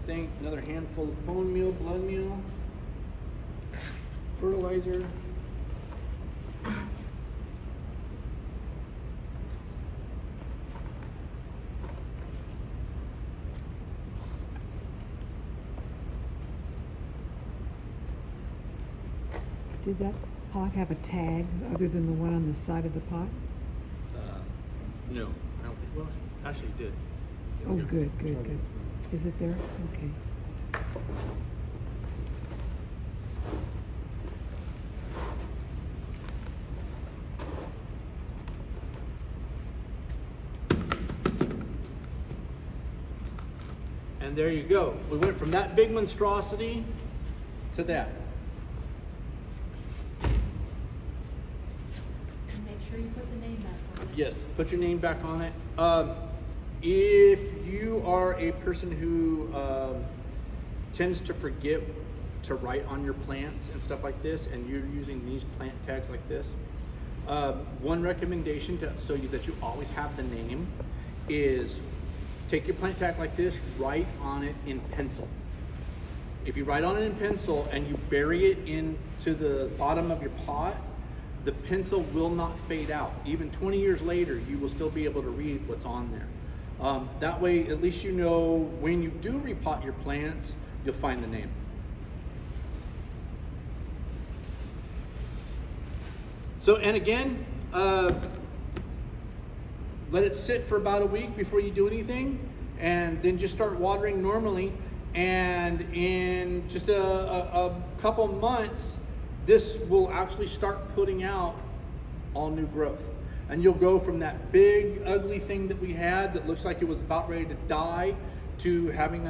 Thing, another handful of bone meal, blood meal, fertilizer. Did that pot have a tag other than the one on the side of the pot? No, I don't think. Well, actually, it did. Oh, good, good, good. Is it there? Okay. And there you go. We went from that big monstrosity to that. And make sure you put the name back on it. Yes, put your name back on it. If you are a person who tends to forget to write on your plants and stuff like this, and you're using these plant tags like this, one recommendation so that you always have the name is take your plant tag like this, write on it in pencil. If you write on it in pencil and you bury it into the bottom of your pot, the pencil will not fade out. Even 20 years later, you will still be able to read what's on there. That way, at least you know when you do repot your plants, you'll find the name. So, and again, let it sit for about a week before you do anything, and then just start watering normally. And in just a couple months, this will actually start putting out all new growth. And you'll go from that big, ugly thing that we had that looks like it was about ready to die to having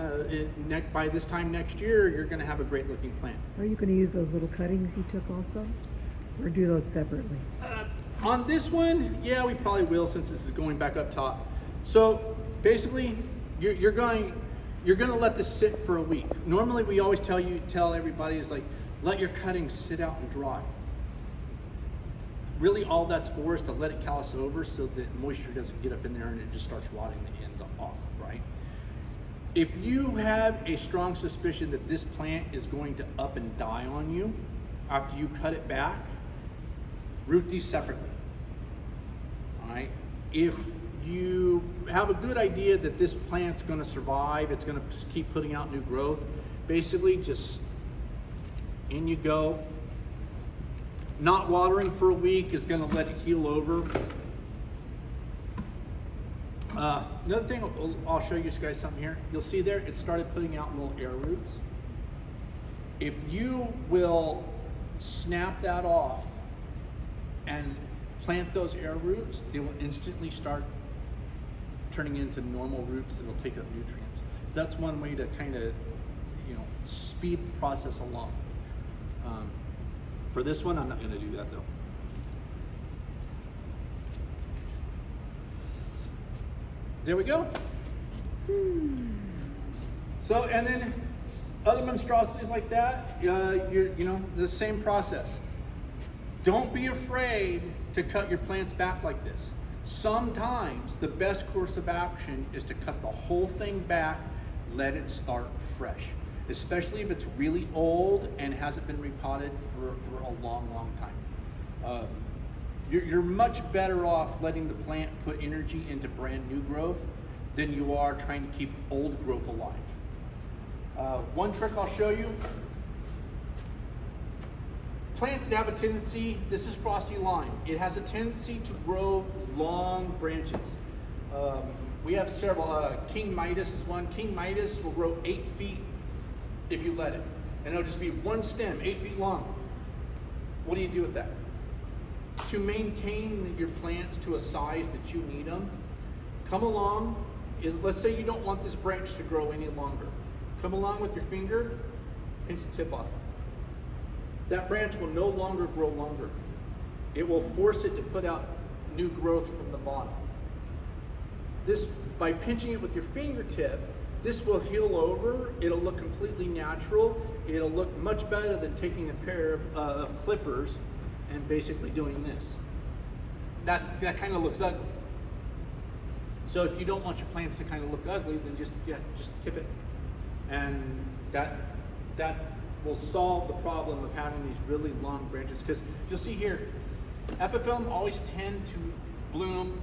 by this time next year, you're gonna have a great looking plant. Are you going to use those little cuttings you took also? Or do those separately? On this one, yeah, we probably will since this is going back up top. So basically, you're gonna let this sit for a week. Normally, we always tell everybody is like, let your cuttings sit out and dry. Really, all that's for is to let it callus over so that moisture doesn't get up in there and it just starts rotting the end off, right? If you have a strong suspicion that this plant is going to up and die on you after you cut it back, root these separately. All right. If you have a good idea that this plant's going to survive, it's going to keep putting out new growth, basically just in you go. Not watering for a week is going to let it heal over. Another thing, I'll show you guys something here. You'll see there, it started putting out little air roots. If you will snap that off and plant those air roots, they will instantly start turning into normal roots that will take up nutrients. So that's one way to kind of, speed the process along. For this one, I'm not going to do that though. There we go. So, and then other monstrosities like that, the same process. Don't be afraid to cut your plants back like this. Sometimes the best course of action is to cut the whole thing back, let it start fresh. Especially if it's really old and hasn't been repotted for a long, long time. You're much better off letting the plant put energy into brand new growth than you are trying to keep old growth alive. One trick I'll show you. Plants that have a tendency, this is frosty lime. It has a tendency to grow long branches. We have several, King Midas is one. King Midas will grow 8 feet if you let it. And it'll just be one stem, 8 feet long. What do you do with that? To maintain your plants to a size that you need them, come along, let's say you don't want this branch to grow any longer. Come along with your finger, pinch the tip off. That branch will no longer grow longer. It will force it to put out new growth from the bottom. This, by pinching it with your fingertip, this will heal over. It'll look completely natural. It'll look much better than taking a pair of clippers and basically doing this. That kind of looks ugly. So if you don't want your plants to kind of look ugly, then just tip it. And that will solve the problem of having these really long branches. Because you'll see here, Epiphyllum always tend to bloom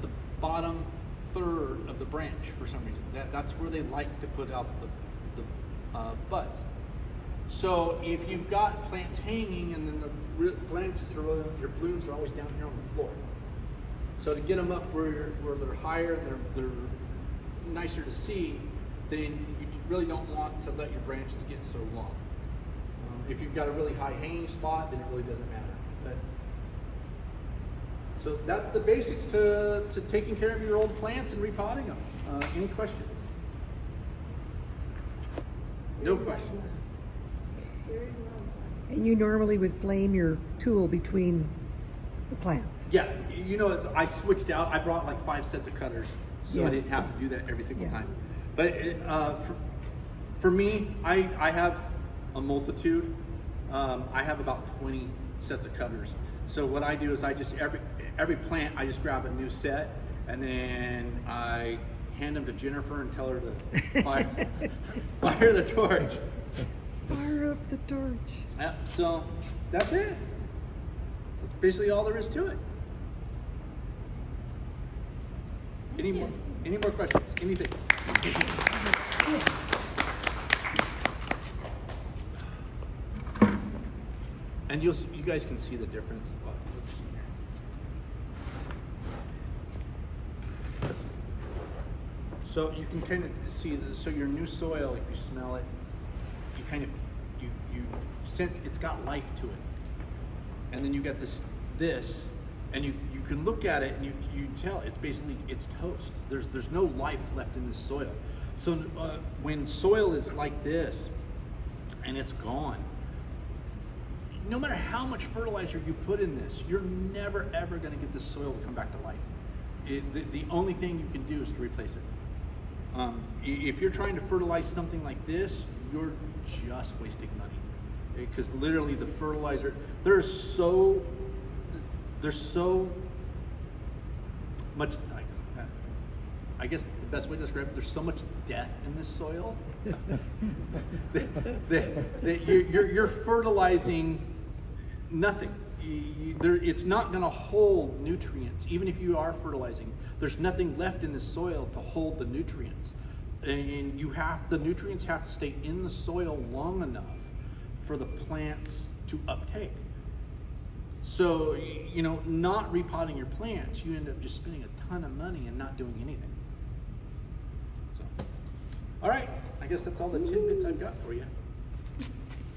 the bottom third of the branch for some reason. That's where they like to put out the buds. So if you've got plants hanging and then the branches your blooms are always down here on the floor. So to get them up where they're higher and they're nicer to see, then you really don't want to let your branches get so long. If you've got a really high hanging spot, then it really doesn't matter. But, so that's the basics to taking care of your old plants and repotting them. Any questions? No questions. Very well. And you normally would flame your tool between the plants. Yeah, you know, I switched out. I brought like 5 sets of cutters, so I Yeah. didn't have to do that every single Yeah. time. But for me, I have a multitude. I have about 20 sets of cutters. So what I do is I just every plant I just grab a new set, and then I hand them to Jennifer and tell her to fire the torch. Fire up the torch. Yeah, so that's it. That's basically all there is to it. Any more questions? Anything? And you guys can see the difference. So you can kind of see so your new soil, if you smell it, you kind of you sense it's got life to it. And then you got this and you can look at it and you tell it's toast. There's no life left in this soil. So when soil is like this and it's gone, no matter how much fertilizer you put in this, you're never ever going to get this soil to come back to life. The only thing you can do is to replace it. If you're trying to fertilize something like this, you're just wasting money, because literally the fertilizer, there's so much, I guess the best way to describe it, there's so much death in this soil that you're fertilizing nothing. It's not going to hold nutrients. Even if you are fertilizing, there's nothing left in the soil to hold the nutrients. And the nutrients have to stay in the soil long enough for the plants to uptake. So, not repotting your plants, you end up just spending a ton of money and not doing anything. So, all right, I guess that's all the tidbits I've got for you.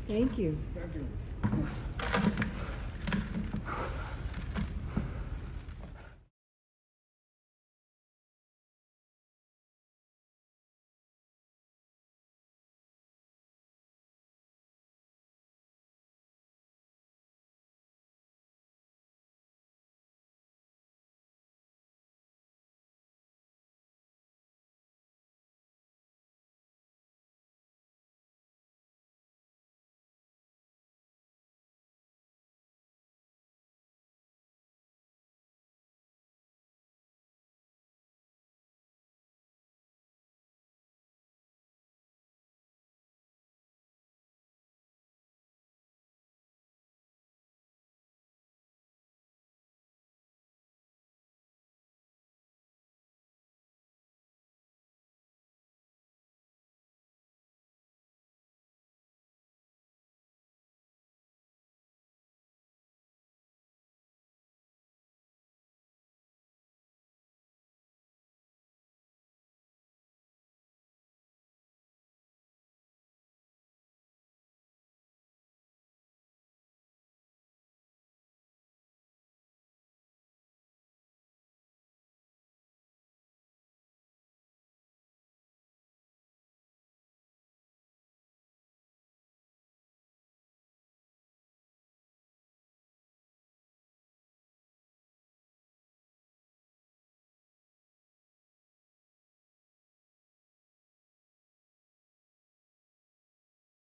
Thank you. Thank you.